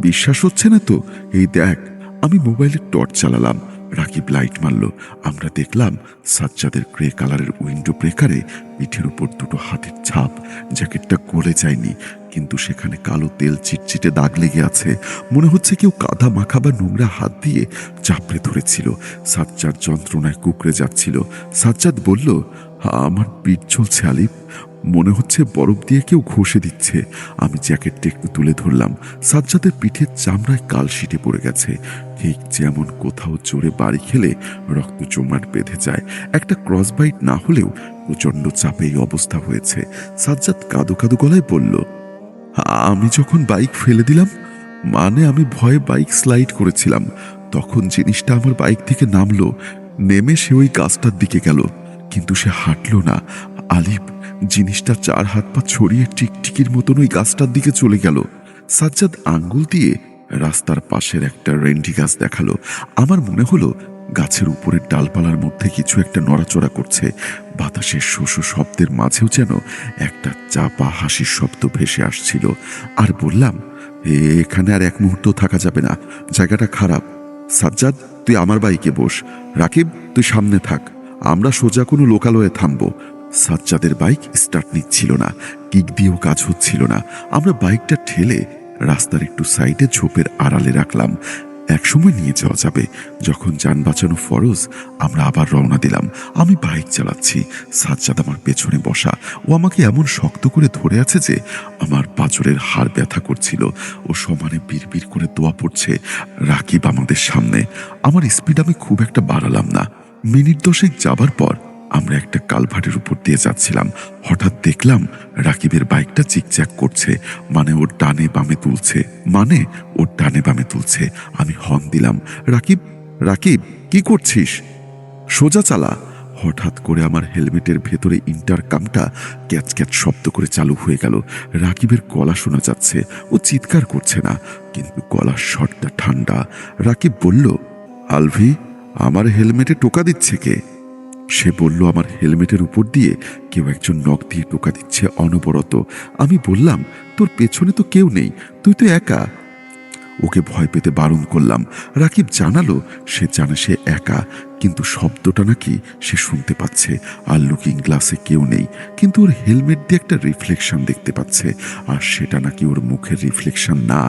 বিশ্বাস হচ্ছে না তো? এই দেখ। আমি মোবাইলে টর্চ চালালাম। রাকিব লাইট মারল। আমরা দেখলাম সাজ্জাদের গ্রে কালারের উইন্ডো ব্রেকারে পিঠের উপর দুটো হাতের ছাপ। জ্যাকেটটা গলে যায়নি, কিন্তু সেখানে কালো তেল চিটচিটে দাগ লেগে আছে। মনে হচ্ছে কেউ কাদা মাখা বা নোংরা হাত দিয়ে চাপড়ে ধরেছিল। সাজ্জাদ যন্ত্রণায় কুকড়ে যাচ্ছিল। সাজ্জাদ বলল, আমার পিঠ চলছে আলিফ, মনে হচ্ছে বরফ দিয়ে কেউ ঘষে দিচ্ছে। আমি জ্যাকেটটা একটু তুলে ধরলাম। সাজ্জাদের পিঠের চামড়ায় কাল শিটে পড়ে গেছে, ঠিক যেমন কোথাও জোরে বাড়ি খেলে রক্ত জমাট বেঁধে যায়। একটা ক্রস বাইট না হলেও প্রচন্ড চাপে এই অবস্থা হয়েছে। সাজ্জাদ কাঁদো কাঁদো গলায় বলল, আমি যখন বাইক ফেলে দিলাম, মানে আমি ভয়ে বাইক স্লাইড করেছিলাম, তখন জিনিসটা আমার বাইক থেকে নামলো। নেমে সে ওই গাছটার দিকে গেল, কিন্তু সে হাঁটলো না আলিফ। জিনিসটা চার হাত পা ছড়িয়ে টিকটিকির মতন ওই গাছটার দিকে চলে গেল। সাজ্জাদ আঙ্গুল দিয়ে রাস্তার পাশের একটা রেন্ডি গাছ দেখালো। আমার মনে হলো গাছের উপরের ডালপালার মধ্যে কিছু একটা নড়াচড়া করছে। বাতাসের শোষো শব্দের মাঝেও যেন একটা চাপা হাসির শব্দ ভেসে আসছিল। আর বললাম, এখানে আর এক মুহূর্ত থাকা যাবে না, জায়গাটা খারাপ। সাজ্জাদ, তুই আমার বাইকে বস। রাকিব, তুই সামনে থাক। আমরা সোজা কোনো লোকালয়ে থামবো। সাজ্জাদের বাইক স্টার্ট নিচ্ছিল না, কিক দিয়েও কাজ হচ্ছিল না। আমরা বাইকটা ঠেলে রাস্তার একটু সাইডে ঝোপের আড়ালে রাখলাম। একসময় নিয়ে যাওয়া যাবে, যখন যান বাঁচানো ফরজ। আমরা আবার রওনা দিলাম। আমি বাইক চালাচ্ছি, সাজ্জাদ আমার পেছনে বসা। ও আমাকে এমন শক্ত করে ধরে আছে যে আমার পাঁজরের হাড় ব্যথা করছিল। ও সমানে বিড়বিড় করে দোয়া পড়ছে। রাকিব আমাদের সামনে। আমার স্পিড আমি খুব একটা বাড়ালাম না। মিনিট 10 যাবার পর আমরা একটা কালভার্টের উপর দিয়ে যাচ্ছিলাম। হঠাৎ দেখলাম রাকিবের বাইকটা চিকচ্যাক করছে, মানে ওর ডানে বামে তুলছে। আমি হর্ন দিলাম, রাকিব, রাকিব, কি করছিস? সোজা চালা। হঠাৎ করে আমার হেলমেটের ভেতরে ইন্টারকামটা ক্যাচ ক্যাচ শব্দ করে চালু হয়ে গেল। রাকিবের গলা শোনা যাচ্ছে। ও চিৎকার করছে না, কিন্তু গলার স্বরটা ঠান্ডা। রাকিব বলল, আলভি, আমার হেলমেটে টোকা দিচ্ছে কে? সে বলল, আমার হেলমেটের উপর দিয়ে কেউ একজন নখ দিয়ে টোকা দিচ্ছে অনবরত। আমি বললাম, তোর পেছনে তো কেউ নেই, তুই তো একা। ওকে ভয় পেতে বারণ করলাম। রাকিব জানালো সে জানে সে একা, কিন্তু শব্দটা নাকি সে শুনতে পাচ্ছে। আর লুকিং গ্লাসে কেউ নেই, কিন্তু ওর হেলমেট দিয়ে একটা রিফ্লেকশন দেখতে পাচ্ছে। আর সেটা নাকি ওর মুখের রিফ্লেকশন না,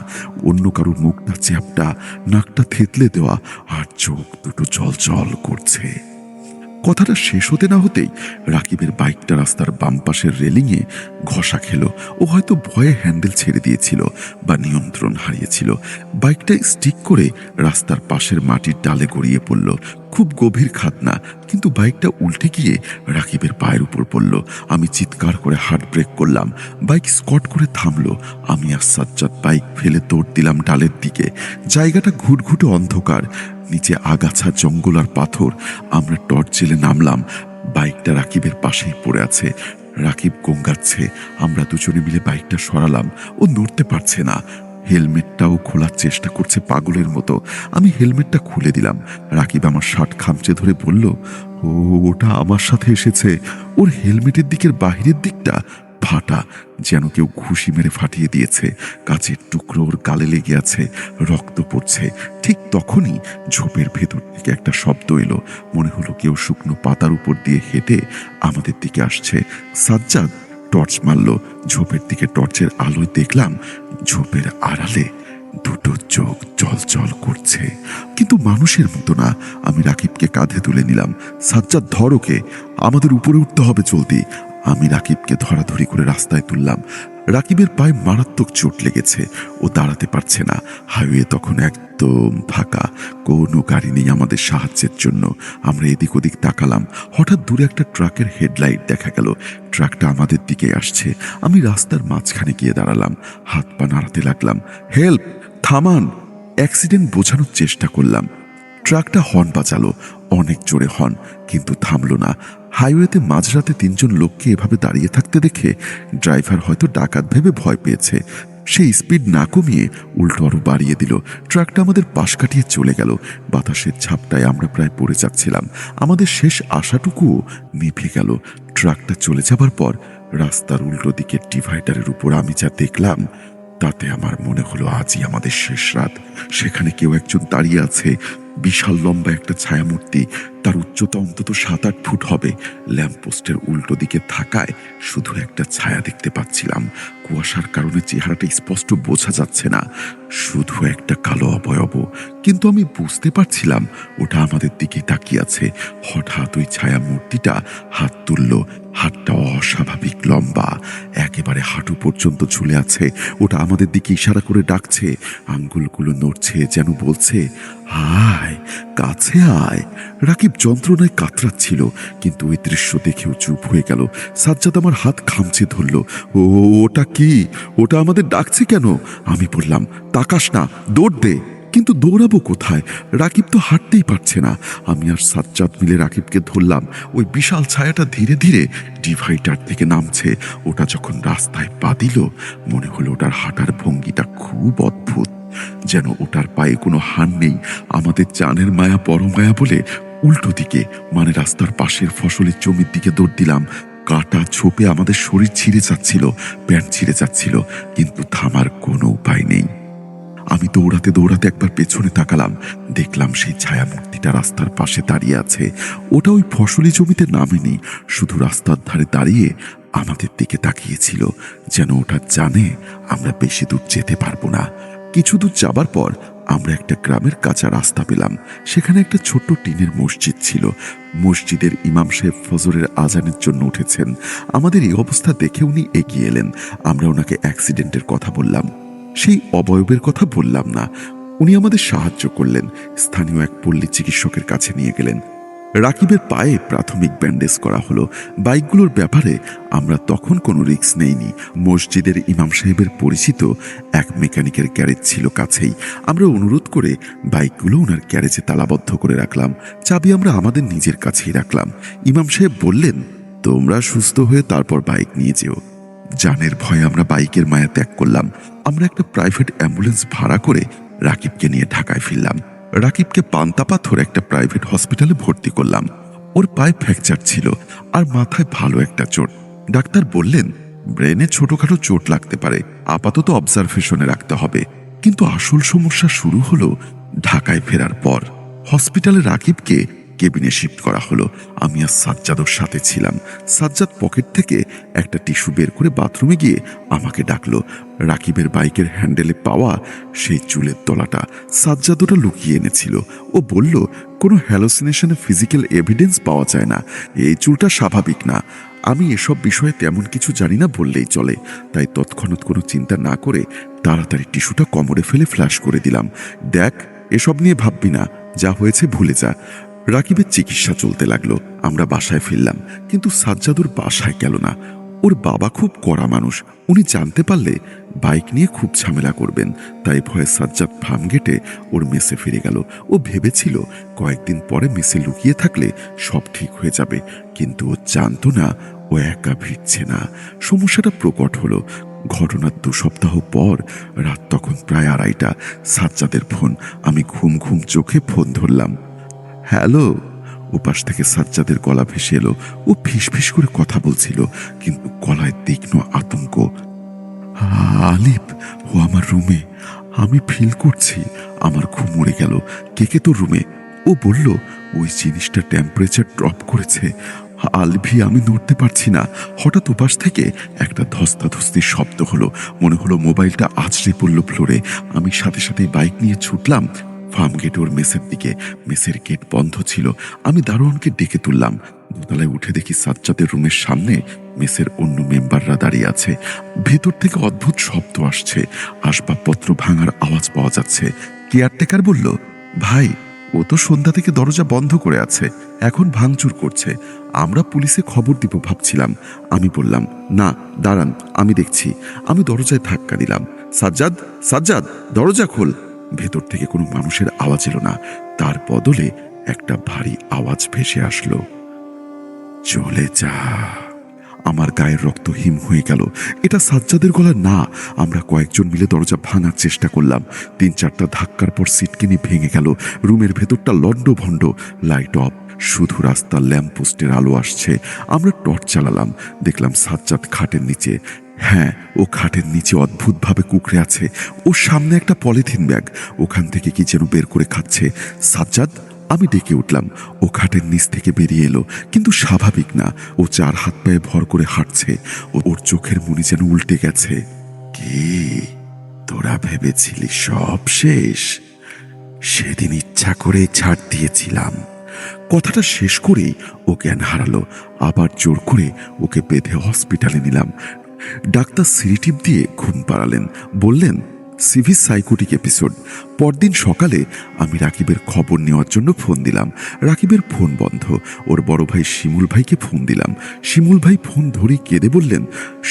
অন্য কারোর মুখটা চ্যাপটা, নাকটা থেতলে দেওয়া, আর চোখ দুটো জল করছে। কথাটা শেষ হতে না হতেই রাকিবের বাইকটা রাস্তার বাম পাশের রেলিংয়ে ঘষা খেল। ও হয়তো ভয়ে হ্যান্ডেল ছেড়ে দিয়েছিল বা নিয়ন্ত্রণ হারিয়েছিল। বাইকটা স্টিক করে রাস্তার পাশের মাটির ডালে গড়িয়ে পড়ল। খুব গভীর খাদ না, কিন্তু বাইকটা উল্টে গিয়ে রাকিবের পায়ের উপর পড়ল। আমি চিৎকার করে হার্ট ব্রেক করলাম। বাইক স্কট করে থামলো। আমি আর সাজ্জাদ বাইক ফেলে দৌড় দিলাম ডালের দিকে। জায়গাটা ঘুটঘুটে অন্ধকার, নিচে আগাছা, জঙ্গল আর পাথর। আমরা টর্চ জেলে নামলাম। বাইকটা রাকিবের পাশেই পড়ে আছে। রাকিব গঙ্গাচ্ছে। আমরা দুজনে মিলে বাইকটা সরালাম। ও নড়তে পারছে না। হেলমেটটাও খোলার চেষ্টা করছে পাগলের মতো। আমি হেলমেটটা খুলে দিলাম। রাকিব আমার শার্ট খামচে ধরে বলল, ও ওটা আমার সাথে এসেছে। ওর হেলমেটের দিকের বাহিরের দিকটা ফাটা, যেন কেউ ঘুষি মেরে ফাটিয়ে দিয়েছে। কাচের টুকরো ওর গালে লেগে আছে, রক্ত পড়ছে। ঠিক তখনই ঝোপের ভেতর থেকে একটা শব্দ এলো। মনে হলো কেউ শুকনো পাতার উপর দিয়ে হেঁটে আমাদের দিকে আসছে। সাজ্জাদ টর্চ মারল। ঝোপের দিকে টর্চের আলোয় দেখলাম ঝোপের আড়ালে দুটো চোখ চল করছে, কিন্তু মানুষের মতো না। আমি রাকিবকে কাঁধে তুলে নিলাম। সাজ্জাদ, ধর ওকে, আমাদের উপরে উঠতে হবে চলতি। আমি রাকিবকে ধরাধরি করে রাস্তায় তুললাম। রাকিবের পায়ে মারাত্মক চোট লেগেছে, ও দাঁড়াতে পারছে না। হাইওয়ে তখন একদম ফাঁকা, কোনো গাড়ি নেই আমাদের সাহায্যের জন্য। আমরা এদিক ওদিক তাকালাম। হঠাৎ দূরে একটা ট্রাকের হেডলাইট দেখা গেল। ট্রাকটা আমাদের দিকে আসছে। আমি রাস্তার মাঝখানে গিয়ে দাঁড়ালাম, হাত পা নাড়াতে লাগলাম। হেল্প, থামান। অ্যাক্সিডেন্ট বোঝানোর চেষ্টা করলাম। ট্রাকটা হর্ন বাজালো, অনেক জোরে হর্ন, কিন্তু থামলো না। হাইওয়েতে মাঝরাতে 3 জন লোককে এভাবে দাঁড়িয়ে থাকতে দেখে ড্রাইভার হয়তো ডাকাত ভেবে ভয় পেয়েছে। সেই স্পিড না কমিয়ে উল্টো আরো বাড়িয়ে দিল। ট্রাকটা আমাদের পাশ কাটিয়ে চলে গেল। বাতাসের ঝাপটায় আমরা প্রায় পড়ে যাচ্ছিলাম। আমাদের শেষ আশাটুকুও নিভে গেল। ট্রাকটা চলে যাবার পর রাস্তার উল্টো দিকের ডিভাইডারের উপর আমি যা দেখলাম, তাতে আমার মনে হলো আজই আমাদের শেষ রাত। সেখানে কেউ একজন দাঁড়িয়ে আছে, বিশাল লম্বা একটা ছায়ামূর্তি। তার উচ্চতা অন্তত 7-8 ফুট হবে। ল্যাম্পপোস্টের উল্টো দিকে থাকায় শুধু একটা ছায়া দেখতে পাচ্ছিলাম। কুয়াশার কারণে চেহারাটা স্পষ্ট বোঝা যাচ্ছে না, শুধু একটা কালো অবয়ব। কিন্তু আমি বুঝতে পারছিলাম ওটা আমাদের দিকে তাকিয়ে আছে। হঠাৎ ওই ছায়া মূর্তিটা হাত তুলল। হাতটা অস্বাভাবিক লম্বা, একেবারে হাঁটু পর্যন্ত ঝুলে আছে। ওটা আমাদের দিকে ইশারা করে ডাকছে, আঙ্গুলগুলো নড়ছে, যেন বলছে, আয়, কাছে আয়। রাকিব যন্ত্রণায় কাতরাচ্ছিল, কিন্তু ওই দৃশ্য দেখেও চুপ হয়ে গেল। সাজ্জাদ আমার হাত খামচে ধরল। ও, ওটা কি? ওটা আমাদের ডাকছে কেন? আমি বললাম, তাকাস না, দৌড় দে। কিন্তু দৌড়াবো কোথায়? রাকিব তো হাঁটতেই পারছে না। আমি আর সাজ্জাদ মিলে রাকিবকে ধরলাম। ওই বিশাল ছায়াটা ধীরে ধীরে ডিভাইডার থেকে নামছে। ওটা যখন রাস্তায় পা দিল, মনে হলো ওটার হাঁটার ভঙ্গিটা খুব অদ্ভুত, যেন ওটার পায়ে কোনো হাড় নেই। আমাদের জানের মায়া বড় মায়া বলে উল্টো দিকে, মানে রাস্তার পাশের ফসলের জমির দিকে দৌড় দিলাম। কাটা ছোপে আমাদের শরীর ছিঁড়ে যাচ্ছিল, প্যান্ট ছিঁড়ে যাচ্ছিল, কিন্তু থামার কোনো উপায় নেই। আমি দৌড়াতে দৌড়াতে একবার পেছনে তাকালাম। দেখলাম সেই ছায়ামূর্তিটা রাস্তার পাশে দাঁড়িয়ে আছে। ওটা ওই ফসলি জমিতে নামেনি, শুধু রাস্তার ধারে দাঁড়িয়ে আমাদের দিকে তাকিয়েছিল, যেন ওটা জানে আমরা বেশি দূর যেতে পারবো না। কিছু দূর যাবার পর আমরা একটা গ্রামের কাঁচা রাস্তা পেলাম। সেখানে একটা ছোট্ট টিনের মসজিদ ছিল। মসজিদের ইমাম সাহেব ফজরের আজানের জন্য উঠেছেন। আমাদের এই অবস্থা দেখে উনি এগিয়ে এলেন। আমরা ওনাকে অ্যাক্সিডেন্টের কথা বললাম, সেই অবয়বের কথা বললাম না। উনি আমাদের সাহায্য করলেন, স্থানীয় এক পল্লী চিকিৎসকের কাছে নিয়ে গেলেন। রাকিবের পায়ে প্রাথমিক ব্যান্ডেজ করা হলো। বাইকগুলোর ব্যাপারে আমরা তখন কোনো রিস্ক নেইনি। মসজিদের ইমাম সাহেবের পরিচিত এক মেকানিকের গ্যারেজ ছিল কাছেই। আমরা অনুরোধ করে বাইকগুলো ওনার গ্যারেজে তালাবদ্ধ করে রাখলাম। চাবি আমরা আমাদের নিজের কাছেই রাখলাম। ইমাম সাহেব বললেন, তোমরা সুস্থ হয়ে তারপর বাইক নিয়ে যেও। জানের ভয়ে আমরা বাইকের মায়া ত্যাগ করলাম। আমরা একটা প্রাইভেট অ্যাম্বুলেন্স ভাড়া করে রাকিবকে নিয়ে ঢাকায় ফিরলাম। রাকিবকে পান্তাপাথর একটা প্রাইভেট হসপিটালে ভর্তি করলাম। ওর পায়ে ফ্র্যাকচার ছিল আর মাথায় ভালো একটা চোট। ডাক্তার বললেন, ব্রেনে ছোটখাটো চোট লাগতে পারে, আপাতত অবজারভেশনে রাখতে হবে। কিন্তু আসল সমস্যা শুরু হলো ঢাকায় ফেরার পর। হসপিটালে রাকিবকে কেবিনে শিফট করা হলো। আমি আর সাজ্জাদর সাথে ছিলাম। সাজ্জাদ পকেট থেকে একটা টিস্যু বের করে বাথরুমে গিয়ে আমাকে ডাকলো। রাকিবের বাইকের হ্যান্ডেলে পাওয়া সেই চুলের তলাটা সাজ্জাদ ওটা লুকিয়ে এনেছিল। ও বলল, কোনো হ্যালোসিনেশনে ফিজিক্যাল এভিডেন্স পাওয়া যায় না, এই চুলটা স্বাভাবিক না। আমি এসব বিষয়ে তেমন কিছু জানি না বললেই চলে, তাই তৎক্ষণাৎ কোনো চিন্তা না করে তাড়াতাড়ি টিস্যুটা কোমরে ফেলে ফ্ল্যাশ করে দিলাম। দেখ, এসব নিয়ে ভাববি না, যা হয়েছে ভুলে যা। রাকিবের চিকিৎসা চলতে লাগলো। আমরা বাসায় ফিরলাম, কিন্তু সাজ্জাদুর বাসায় গেল না। ওর বাবা খুব কড়া মানুষ, উনি জানতে পারলে বাইক নিয়ে খুব ঝামেলা করবেন। তাই ভয়ে সাজ্জাদ ফার্ম গেটে ওর মেসে ফিরে গেল। ও ভেবেছিল কয়েকদিন পরে মেসে লুকিয়ে থাকলে সব ঠিক হয়ে যাবে, কিন্তু ও জানতো না ও একা ভিড়ছে না। সমস্যাটা প্রকট হলো। ঘটনার 2 সপ্তাহ পর রাত তখন প্রায় 2:30। সাজ্জাদের ফোন। আমি ঘুম ঘুম চোখে ফোন ধরলাম। হ্যালো। ওপাশ থেকে সাজ্জাদের গলা ভেসে এলো। ও ফিসফিস করে কথা বলছিল, কিন্তু গলায় তীক্ষ্ণ আতঙ্ক। আলিফ, ও আমার রুমে। আমি ফিল করছি আমার ঘুম উড়ে গেল। কে তোর রুমে? ও বলল ওই জিনিসটা টেম্পারেচার ড্রপ করেছে। আলভি, আমি নড়তে পারছি না। হঠাৎ ওপাশ থেকে একটা ধস্তাধস্তির শব্দ হলো। মনে হলো মোবাইলটা আছড়ে পড়ল ফ্লোরে। আমি সাথে সাথে বাইক নিয়ে ছুটলাম ফার্ম গেট ওর মেসের দিকে। মেসের গেট বন্ধ ছিল। আমি দারোয়ানকে ডেকে তুললাম। দোতলায় উঠে দেখি সাজ্জাদের রুমের সামনে মেসের অন্য মেম্বাররা দাঁড়িয়ে আছে। ভেতর থেকে অদ্ভুত শব্দ আসছে। আসবাবপত্র ভাঙার আওয়াজ পাওয়া যাচ্ছে। কেয়ারটেকার বলল, ভাই, ও তো সন্ধ্যা থেকে দরজা বন্ধ করে আছে, এখন ভাঙচুর করছে। আমরা পুলিশে খবর দিব ভাবছিলাম। আমি বললাম, না দাঁড়ান, আমি দেখছি। আমি দরজায় ধাক্কা দিলাম। সাজ্জাদ, সাজ্জাদ, দরজা খোল। ভেতর থেকে কোনো মানুষের আওয়াজ এলো না। তার বদলে একটা ভারী আওয়াজ ভেসে আসলো, চলে যা। আমার গায়ের রক্ত হিম হয়ে গেল। এটা সাজ্জাদের গলা না। আমরা কয়েকজন মিলে দরজা ভাঙার চেষ্টা করলাম। 3-4টা ধাক্কার পর সিটকেনি ভেঙে গেল। রুমের ভেতরটা লন্ডভন্ড। লাইট অফ, শুধু রাস্তার ল্যাম্পপোস্টের আলো আসছে। আমরা টর্চ চালালাম। দেখলাম সাজ্জাদ খাটের নিচে। হ্যাঁ, ও খাটের নিচে অদ্ভুতভাবে কুঁকড়ে আছে। ওর সামনে একটা পলিথিন ব্যাগ। ওখান থেকে কি যেন বের করে খাচ্ছে। সাজ্জাদ, আমি ডেকে উঠলাম। ও খাটের নিচ থেকে বেরিয়ে এলো, কিন্তু স্বাভাবিক না। ও 4 হাত পায়ে ভর করে হাঁটছে। ওর চোখের মনি যেন উল্টে গেছে। কি তোরা ভেবেছিলি সব শেষ? সেদিন ইচ্ছা করে ছাড় দিয়েছিলাম। কথাটা শেষ করেই ও জ্ঞান হারালো। আবার জোর করে ওকে বেঁধে হসপিটালে নিলাম। ডাক্তার সিরিটিভ দিয়ে ঘুম পাড়ালেন। বললেন, সিভিস সাইকোটিক এপিসোড। পরদিন সকালে আমি রাকিবের খবর নেওয়ার জন্য ফোন দিলাম। রাকিবের ফোন বন্ধ। ওর বড় ভাই শিমুল ভাইকে ফোন দিলাম। শিমুল ভাই ফোন ধরে কেঁদে বললেন,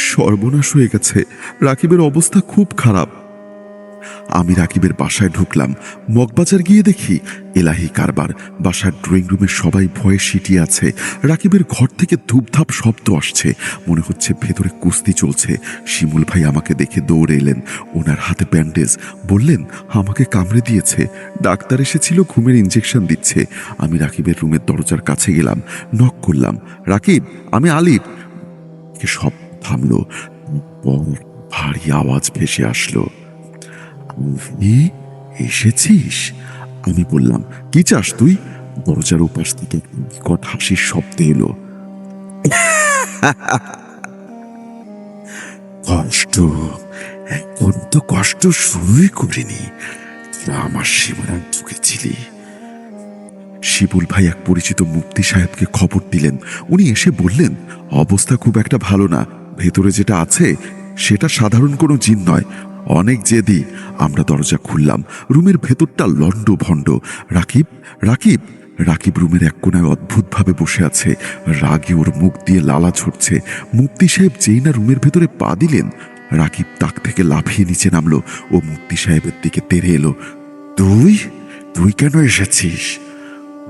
সর্বনাশ হয়ে গেছে, রাকিবের অবস্থা খুব খারাপ। আমি রাকিবের বাসায় ঢুকলাম। মগবাজার গিয়ে দেখি এলাহি কারবার। বাসার ড্রয়িং রুমে সবাই ভয়ে সিটিয়ে আছে। রাকিবের ঘর থেকে ধূপধাপ শব্দ আসছে। মনে হচ্ছে ভেতরে কুস্তি চলছে। শিমুল ভাই আমাকে দেখে দৌড়ে এলেন। ওনার হাতে ব্যান্ডেজ। বললেন, আমাকে কামড়ে দিয়েছে, ডাক্তার এসেছিল, ঘুমের ইঞ্জেকশন দিচ্ছে। আমি রাকিবের রুমের দরজার কাছে গেলাম, নক করলাম। রাকিব, আমি আলিফ। সব থামলো। ভারী আওয়াজ ভেসে আসলো, এসেছিস? আমি বললাম, কি চাস তুই? দরজার উপাস থেকে বিকট হাসির শব্দ এলো। কষ্ট? এখন তো কষ্ট শুরুই করিনি। আমার সীমানা ঢুকেছিলি। শিবুল ভাই এক পরিচিত মুফতি সাহেবকে খবর দিলেন। উনি এসে বললেন, অবস্থা খুব একটা ভালো না। ভেতরে যেটা আছে সেটা সাধারণ কোনো জিন নয়, অনেক জেদি। আমরা দরজা খুললাম। রুমের ভেতরটা লন্ডভন্ড। রাকিব, রাকিব, রাকিব রুমের এক কোনায় অদ্ভুতভাবে বসে আছে। রাগে ওর মুখ দিয়ে লালা ঝরছে। মুফতি সাহেব যেই না রুমের ভেতরে পা দিলেন, রাকিব তাক থেকে লাফিয়ে নিচে নামলো। ও মুফতি সাহেবের দিকে তেড়ে এলো। তুই তুই কেন এসেছিস?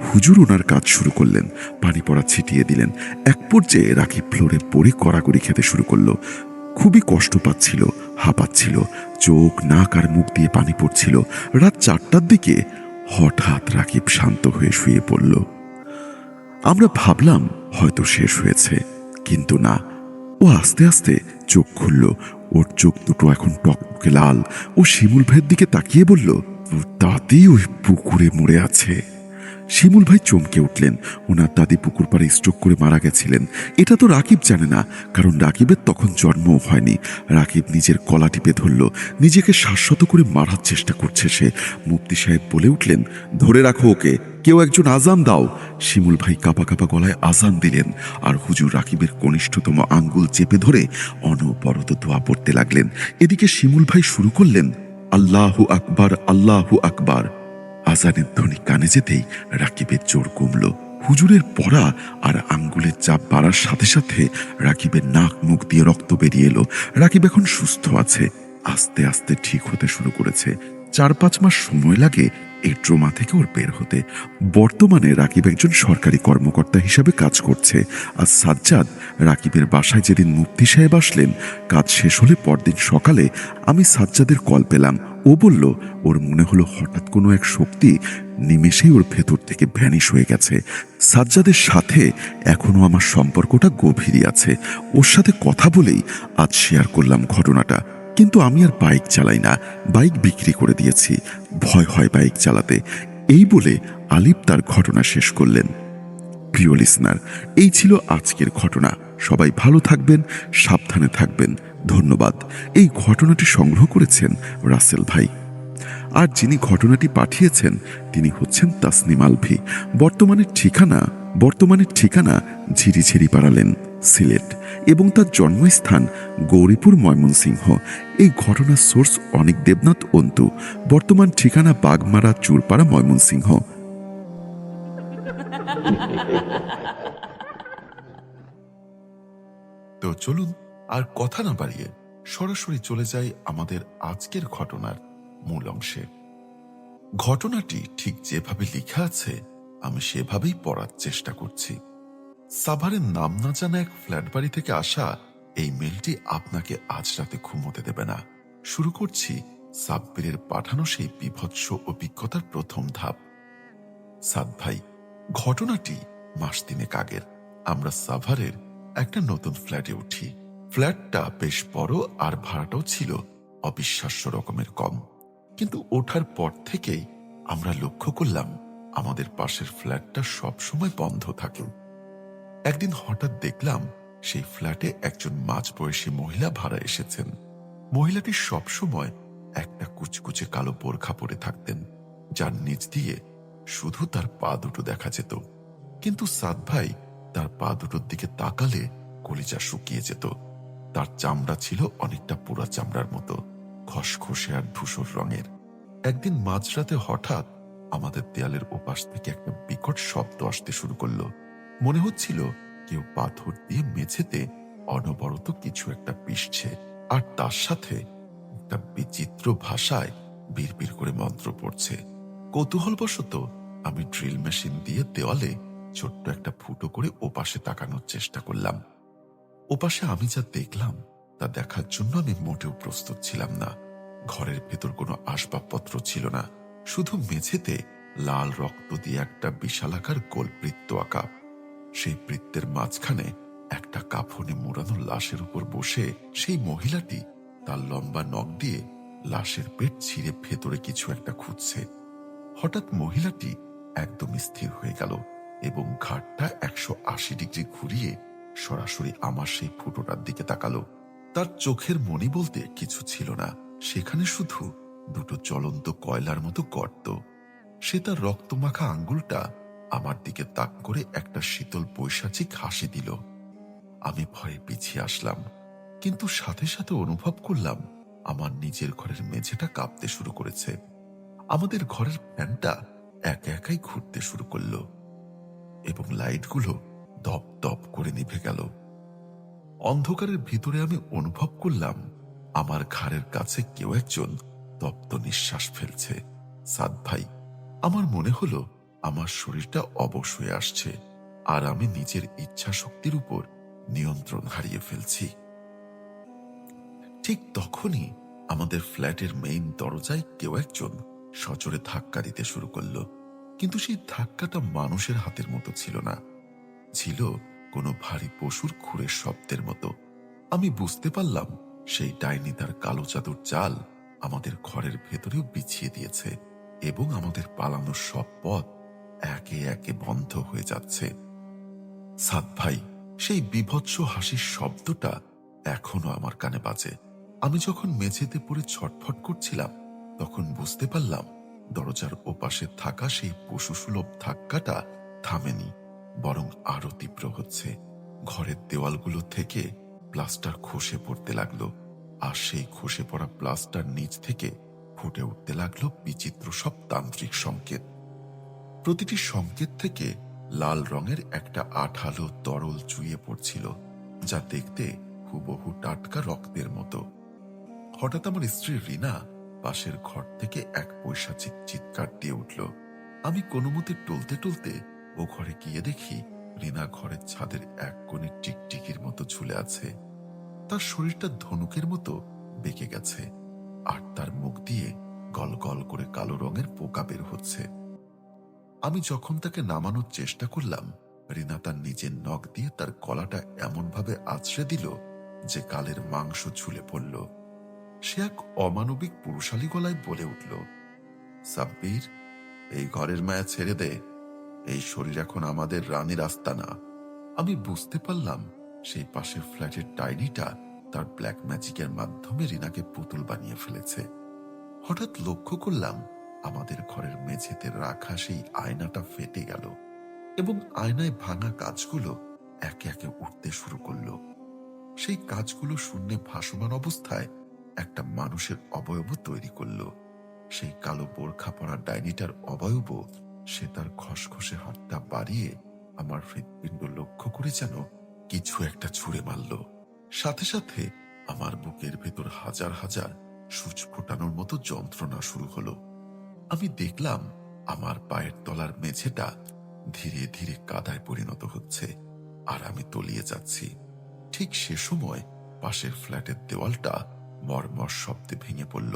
হুজুর ওনার কাজ শুরু করলেন। পানি পড়া ছিটিয়ে দিলেন। এক পর্যায়ে রাকিব ফ্লোরে পড়ে কড়াকড়ি খেতে শুরু করলো। খুবই কষ্ট পাচ্ছিল, হাঁপাচ্ছিল। চোখ, নাক আর মুখ দিয়ে পানি পড়ছিল। রাত 4টার দিকে হঠাৎ রাকিব শান্ত হয়ে শুয়ে পড়ল। আমরা ভাবলাম হয়তো শেষ হয়েছে, কিন্তু না। ও আস্তে আস্তে চোখ খুলল। ওর চোখ দুটো এখন টকটকে লাল। ও শিমুল ভাইয়ের দিকে তাকিয়ে বলল, দাদি ওই পুকুরে মরে আছে। শিমুল ভাই চমকে উঠলেন। ওনার দাদি পুকুর পাড়ে স্ট্রোক করে মারা গেছিলেন। এটা তো রাকিব জানে না, কারণ রাকিবের তখন জন্মও হয়নি। রাকিব নিজের গলা টিপে ধরল। নিজেকে শ্বাসত করে মারার চেষ্টা করছে সে। মুফতি সাহেব বলে উঠলেন, ধরে রাখো ওকে, কেউ একজন আজান দাও। শিমুল ভাই কাঁপা কাঁপা গলায় আজান দিলেন। আর হুজুর রাকিবের কনিষ্ঠতম আঙ্গুল চেপে ধরে অনবরত দোয়া পড়তে লাগলেন। এদিকে শিমুল ভাই শুরু করলেন, আল্লাহু আকবার, আল্লাহু আকবার। আজানের ধ্বনি কানে যেতেই রাকিবের জোর কমল। হুজুরের পড়া আর আঙ্গুলের চাপ বাড়ার সাথে সাথে রাকিবের নাক মুখ দিয়ে রক্ত বেরিয়ে এলো। রাকিব এখন সুস্থ আছে, আস্তে আস্তে ঠিক হতে শুরু করেছে। 4-5 মাস সময় লাগে এই ট্রমা থেকে ওর বের হতে। বর্তমানে রাকিব একজন সরকারি কর্মকর্তা হিসাবে কাজ করছে। আর সাজ্জাদ রাকিবের বাসায় যেদিন মুফতি সাহেব আসলেন, কাজ শেষ হলে পরদিন সকালে আমি সাজ্জাদের কল পেলাম। ও বলল ওর মনে হলো হঠাৎ কোনো এক শক্তি নিমেষেই ওর ভেতর থেকে ভ্যানিশ হয়ে গেছে। সাজ্জাদের সাথে এখনো আমার সম্পর্কটা গভীরই আছে। ওর সাথে কথা বলেই আজ শেয়ার করলাম ঘটনাটা। কিন্তু আমি আর বাইক চালাই না, বাইক বিক্রি করে দিয়েছি। ভয় হয় বাইক চালাতে। এই বলে আলিফ তার ঘটনা শেষ করলেন। প্রিয় লিসনার, এই ছিল আজকের ঘটনা। সবাই ভালো থাকবেন, সাবধানে থাকবেন। ধন্যবাদ। এই ঘটনাটি সংগ্রহ করেছেন রাসেল ভাই। আর যিনি ঘটনাটি পাঠিয়েছেন তিনি হচ্ছেন তাসনিম আলভি। বর্তমানের ঠিকানা ঝিরিঝিরি পাড়ালেন, সিলেট, এবং তার জন্মস্থান গৌরীপুর, ময়মনসিংহ। এই ঘটনার সোর্স অনিক দেবনাথ অন্তু। বর্তমান ঠিকানা বাগমারা, চুরপাড়া, ময়মনসিংহ। তো চলুন আর কথা না বাড়িয়ে সরাসরি চলে যাই আমাদের আজকের ঘটনার মূল অংশে। ঘটনাটি ঠিক যেভাবে লেখা আছে আমি সেভাবেই পড়ার চেষ্টা করছি। সাভারের নাম না জানা এক ফ্ল্যাট বাড়ি থেকে আসা এই মেলটি আপনাকে আজ রাতে ঘুমোতে দেবে না। শুরু করছি সাব্বিরের পাঠানো সেই বিভৎস অভিজ্ঞতার প্রথম ধাপ। সাদ ভাই, ঘটনাটি মাস তিনেক আগের। আমরা সাভারের একটা নতুন ফ্ল্যাটে উঠি। ফ্ল্যাটটা বেশ বড় আর ভাড়াটাও ছিল অবিশ্বাস্য রকমের কম। কিন্তু ওঠার পর থেকেই আমরা লক্ষ্য করলাম আমাদের পাশের ফ্ল্যাটটা সবসময় বন্ধ থাকে। একদিন হঠাৎ দেখলাম সেই ফ্ল্যাটে একজন মাঝবয়সী মহিলা ভাড়া এসেছেন। মহিলাটি সবসময় একটা কুচকুচে কালো বোরখা পরে থাকতেন, যার নিচ দিয়ে শুধু তার পা দুটো দেখা যেত। কিন্তু সাদ ভাই, তার পা দুটোর দিকে তাকালে কলিজা শুকিয়ে যেত। তার চামড়া ছিল অনেকটা পোড়া চামড়ার মতো, খসখসে আর ধূসর রঙের। একদিন মাঝরাতে হঠাৎ আমাদের দেয়ালের ওপাশ থেকে একটা বিকট শব্দ আসতে শুরু করলো। মনে হচ্ছিল কেউ পাথর দিয়ে মেঝেতে অনবরত কিছু একটা পিষছে, আর তার সাথে একটা বিচিত্র ভাষায় বিড়বিড় করে মন্ত্র পড়ছে। কৌতূহলবশত আমি ড্রিল মেশিন দিয়ে দেওয়ালে ছোট্ট একটা ফুটো করে ওপাশে তাকানোর চেষ্টা করলাম। ওপাশে আমি যা দেখলাম তা দেখার জন্য আমি মোটেও প্রস্তুত ছিলাম না। ঘরের ভেতর কোনো আসবাবপত্র ছিল না, শুধু মেঝেতে লাল রক্ত দিয়ে একটা বিশালাকার গোল বৃত্ত আঁকা। সেই বৃত্তের মাঝখানে একটা কাফনে মোড়ানো লাশের উপর বসে সেই মহিলাটি তার লম্বা নখ দিয়ে লাশের পেট ছিঁড়ে ভেতরে কিছু একটা খুঁজছে। হঠাৎ মহিলাটি একদম স্থির হয়ে গেল এবং ঘাটটা 180 ডিগ্রি ঘুরিয়ে সরাসরি আমার সেই ফুটোটার দিকে তাকালো। তার চোখের মনি বলতে কিছু ছিল না, সেখানে শুধু দুটো জ্বলন্ত কয়লার মতো গর্ত। সে তার রক্তমাখা আঙ্গুলটা আমার দিকে তাক করে একটা শীতল পৈশাচিক হাসি দিল। আমি ভয়ে পিছিয়ে আসলাম, কিন্তু সাথে সাথে অনুভব করলাম আমার নিজের ঘরের মেঝেটা কাঁপতে শুরু করেছে। আমাদের ঘরের ফ্যানটা একা একাই ঘুরতে শুরু করলো এবং লাইটগুলো দপ দপ করে নিভে গেল। অন্ধকারের ভিতরে আমি অনুভব করলাম আমার ঘাড়ের কাছে কেউ একজন তপ্ত নিঃশ্বাস ফেলছে। সাদ ভাই, আমার মনে হলো আমার শরীরটা অবশ হয়ে আসছে আর আমি নিজের ইচ্ছা শক্তির উপর নিয়ন্ত্রণ হারিয়ে ফেলছি। ঠিক তখনই আমাদের ফ্ল্যাটের মেইন দরজায় কেউ একজন সজোরে ধাক্কা দিতে শুরু করলো। কিন্তু সেই ধাক্কাটা মানুষের হাতের মতো ছিল না, ছিল কোনো ভারী পশুর খুরের শব্দের মতো। আমি বুঝতে পারলাম সেই ডাইনি তার কালো চাদর জাল আমাদের ঘরের ভেতরেও বিছিয়ে দিয়েছে এবং আমাদের পালানোর সব পথ একে একে বন্ধ হয়ে যাচ্ছে। সাদ ভাই, সেই বীভৎস হাসির শব্দটা এখনো আমার কানে বাজে। আমি যখন মেঝেতে পড়ে ছটফট করছিলাম তখন বুঝতে পারলাম দরজার ওপাশে থাকা সেই পশুসুলভ ধাক্কাটা থামেনি, বরং আরো তীব্র হচ্ছে। ঘরের দেওয়ালগুলো থেকে প্লাস্টার খসে পড়তে লাগলো, আর সেই খসে পড়া প্লাস্টার নিচ থেকে ফুটে উঠতে লাগলো বিচিত্র সব তান্ত্রিক সংকেত। প্রতিটি সংকেত থেকে লাল রঙের একটা আঠালো তরল চুইয়ে পড়ছিল, যা দেখতে হুবহু টাটকা রক্তের মতো। হঠাৎ আমার স্ত্রী রিনা পাশের ঘর থেকে এক পৈশাচিক চিৎকার দিয়ে উঠল। আমি কোনো মতে টলতে টলতে ও ঘরে গিয়ে দেখি রিনা ঘরের ছাদের এক কোণে টিকটিকির মতো ঝুলে আছে। তার শরীরটা ধনুকের মতো বেঁকে গেছে, আর তার মুখ দিয়ে গল গল করে কালো রঙের পোকা বের হচ্ছে। আমি যখন তাকে নামানোর চেষ্টা করলাম, রিনা তার নিজের নখ দিয়ে তার গলাটা এমনভাবে আছড়ে দিল যে গালের মাংস ঝুলে পড়ল। সে এক অমানবিক পুরুষালী গলায় বলে উঠল, সাব্বির, এই ঘরের মায়া ছেড়ে দে। এই শরীর এখন আমাদের রানীর আস্তানা। আমি বুঝতে পারলাম সেই পাশের ফ্ল্যাটের ডাইনিটা তার ব্ল্যাক ম্যাজিকের মাধ্যমে রিনাকে পুতুল বানিয়ে ফেলেছে। হঠাৎ লক্ষ্য করলাম আমাদের ঘরের মেঝেতে রাখা সেই আয়নাটা ফেটে গেল এবং আয়নায় ভাঙা কাঁচগুলো একে একে উঠতে শুরু করলো। সেই কাঁচগুলো শূন্যে ভাসমান অবস্থায় একটা মানুষের অবয়ব তৈরি করলো। সেই কালো বোরখা পরা ডাইনিটার অবয়ব সে তার খসখসে হাতটা বাড়িয়ে আমার হৃৎপিণ্ড লক্ষ্য করে যেন কিছু একটা ছুঁড়ে মারল। সাথে সাথে আমার বুকের ভেতর হাজার হাজার সূচ ফোটানোর মতো যন্ত্রণা শুরু হলো। আমি দেখলাম আমার পায়ের তলার মেঝেটা ধীরে ধীরে কাদায় পরিণত হচ্ছে, আর আমি তলিয়ে যাচ্ছি। ঠিক সে সময় পাশের ফ্ল্যাটের দেওয়ালটা মরমর শব্দে ভেঙে পড়ল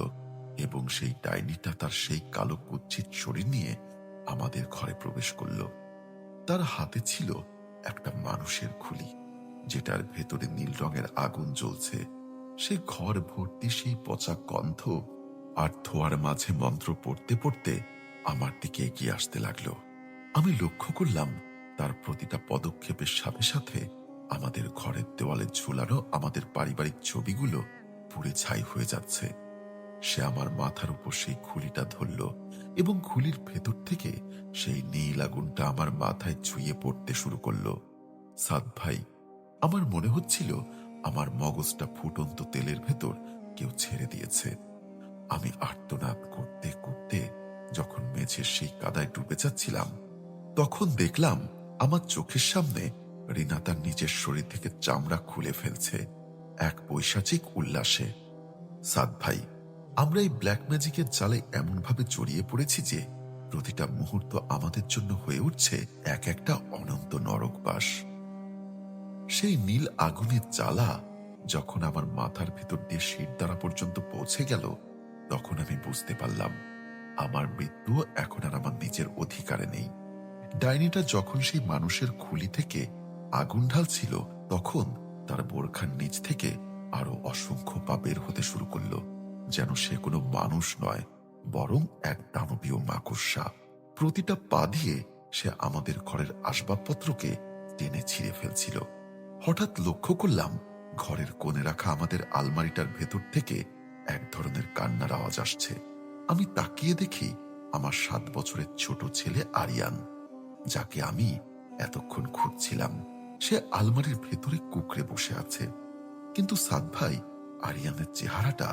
এবং সেই ডাইনিটা তার সেই কালো কুৎসিত শরীর নিয়ে আমাদের ঘরে প্রবেশ করল। তার হাতে ছিল একটা মানুষের খুলি, যেটার ভেতরে নীল রঙের আগুন জ্বলছে। সে ঘর ভর্তি সেই পচা গন্ধ আর ধোয়ার মাঝে মন্ত্র পড়তে পড়তে আমার দিকে এগিয়ে আসতে লাগলো। আমি লক্ষ্য করলাম তার প্রতিটা পদক্ষেপের সাথে সাথে আমাদের ঘরের দেওয়ালে ঝুলানো আমাদের পারিবারিক ছবিগুলো পুড়ে ছাই হয়ে যাচ্ছে। সে আমার মাথার উপর সেই খুলিটা ধরল এবং খুলির ভেতর থেকে সেই নীল আগুনটা আমার মাথায় ছুঁয়ে পড়তে শুরু করলো। সাদ ভাই, আমার মনে হচ্ছিল আমার মগজটা ফুটন্ত তেলের ভেতর কেউ ছেড়ে দিয়েছে। আমি আর্তনাদ করতে করতে যখন মেঝের সেই কাদায় ডুবে যাচ্ছিলাম, তখন দেখলাম আমার চোখের সামনে রিনা তার নিজের শরীর থেকে চামড়া খুলে ফেলছে এক পৈশাচিক উল্লাসে। সাদ ভাই, আমরা এই ব্ল্যাক ম্যাজিকের জালে এমনভাবে জড়িয়ে পড়েছি যে প্রতিটা মুহূর্ত আমাদের জন্য হয়ে উঠছে এক একটা অনন্ত নরকবাস। সেই নীল আগুনের জ্বালা যখন আমার মাথার ভিতর দিয়ে শিরদাঁড়া পর্যন্ত পৌঁছে গেল, তখন আমি বুঝতে পারলাম আমার মৃত্যু এখন আর আমার নিজের অধিকারে নেই। ডাইনিটা যখন সেই মানুষের খুলি থেকে আগুন ঢালছিল, তখন তার বোরখার নিচ থেকে আরো অসংখ্য পা বের হতে শুরু করলো, যেন সে কোনো মানুষ নয়, বরং এক দানবীয় মাকড়সা। প্রতিটা পা দিয়ে সে আমাদের ঘরের আসবাবপত্রকে টেনে ছিঁড়ে ফেলছিল। হঠাৎ লক্ষ্য করলাম ঘরের কোণে রাখা আমাদের আলমারিটার ভেতর থেকে এক ধরনের কান্নার আওয়াজ আসছে। আমি তাকিয়ে দেখি আমার 7 বছরের ছোট ছেলে আরিয়ান, যাকে আমি এতক্ষণ খুঁজছিলাম। সে আলমারির ভেতরে কুঁকড়ে বসে আছে। কিন্তু সাদ ভাই, আরিয়ানের চেহারাটা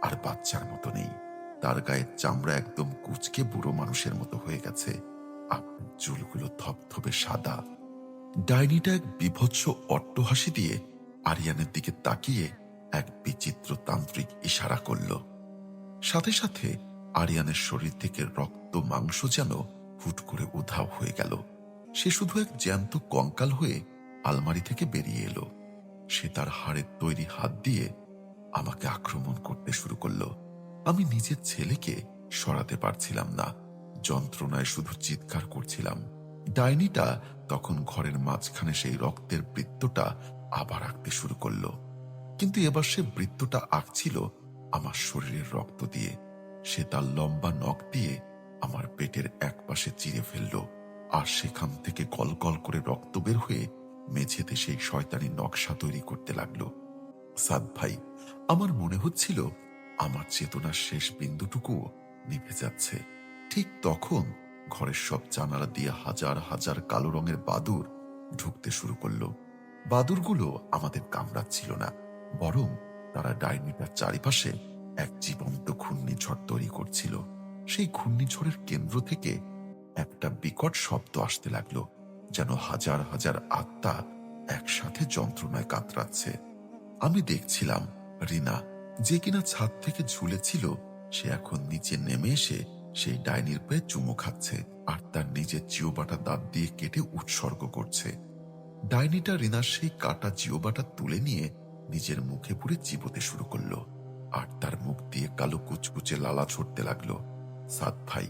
আর বাচ্চার মতো নেই। তার গায়ের চামড়া একদম কুচকে বুড়ো মানুষের মতো হয়ে গেছে, আর চুলগুলো ধবধবে সাদা। ডাইনিটা এক বিভৎস অট্টহাসি দিয়ে আরিয়ানের দিকে তাকিয়ে এক বিচিত্র তান্ত্রিক ইশারা করল। সাথে সাথে আরিয়ানের শরীর থেকে রক্ত মাংস যেন হুট করে উধাও হয়ে গেল। সে শুধু এক জ্যান্ত কঙ্কাল হয়ে আলমারি থেকে বেরিয়ে এলো। সে তার হাড়ের তৈরি হাত দিয়ে আমাকে আক্রমণ করতে শুরু করলো। আমি নিজের ছেলেকে সরাতে পারছিলাম না, যন্ত্রণায় শুধু চিৎকার করছিলাম। ডাইনিটা তখন ঘরের মাঝখানে সেই রক্তের বৃত্তটা আবার আঁকতে শুরু করলো, কিন্তু এবার সে বৃত্তটা আঁকছিল আমার শরীরের রক্ত দিয়ে। সে তার লম্বা নখ দিয়ে আমার পেটের এক পাশে চিরে ফেললো, আর সেখান থেকে কলকল করে রক্ত বের হয়ে মেঝেতে সেই শয়তানি নকশা তৈরি করতে লাগলো। সাদ ভাই, আমার মনে হচ্ছিল আমার চেতনার শেষ বিন্দুটুকুও নিভে যাচ্ছে। ঠিক তখন ঘরের সব জানালা দিয়ে হাজার হাজার কালো রঙের বাদুড় ঢুকতে শুরু করলো। বাদুড়গুলো আমাদের কামড়াচ্ছিল না, বরং তারা ডাইনিটার চারিপাশে এক জীবন্ত ঘূর্ণিঝড় তৈরি করছিল। সেই ঘূর্ণিঝড়ের কেন্দ্র থেকে একটা বিকট শব্দ আসতে লাগলো, যেন হাজার হাজার আত্মা একসাথে যন্ত্রণায় কাতরাচ্ছে। আমি দেখছিলাম রিনা, যে কিনা ছাদ থেকে ঝুলেছিল, সে এখন নিচে নেমে এসে সেই ডাইনির পায়ে চুমো খাচ্ছে আর তার নিজের চিওবাটা দাঁত দিয়ে কেটে উৎসর্গ করছে। ডাইনিটা রিনার সেই কাটা জিওবাটা তুলে নিয়ে নিজের মুখে পুরে চিবোতে শুরু করলো আর তার মুখ দিয়ে কালো কুচকুচে লালা ছড়তে লাগলো। সাদ ভাই,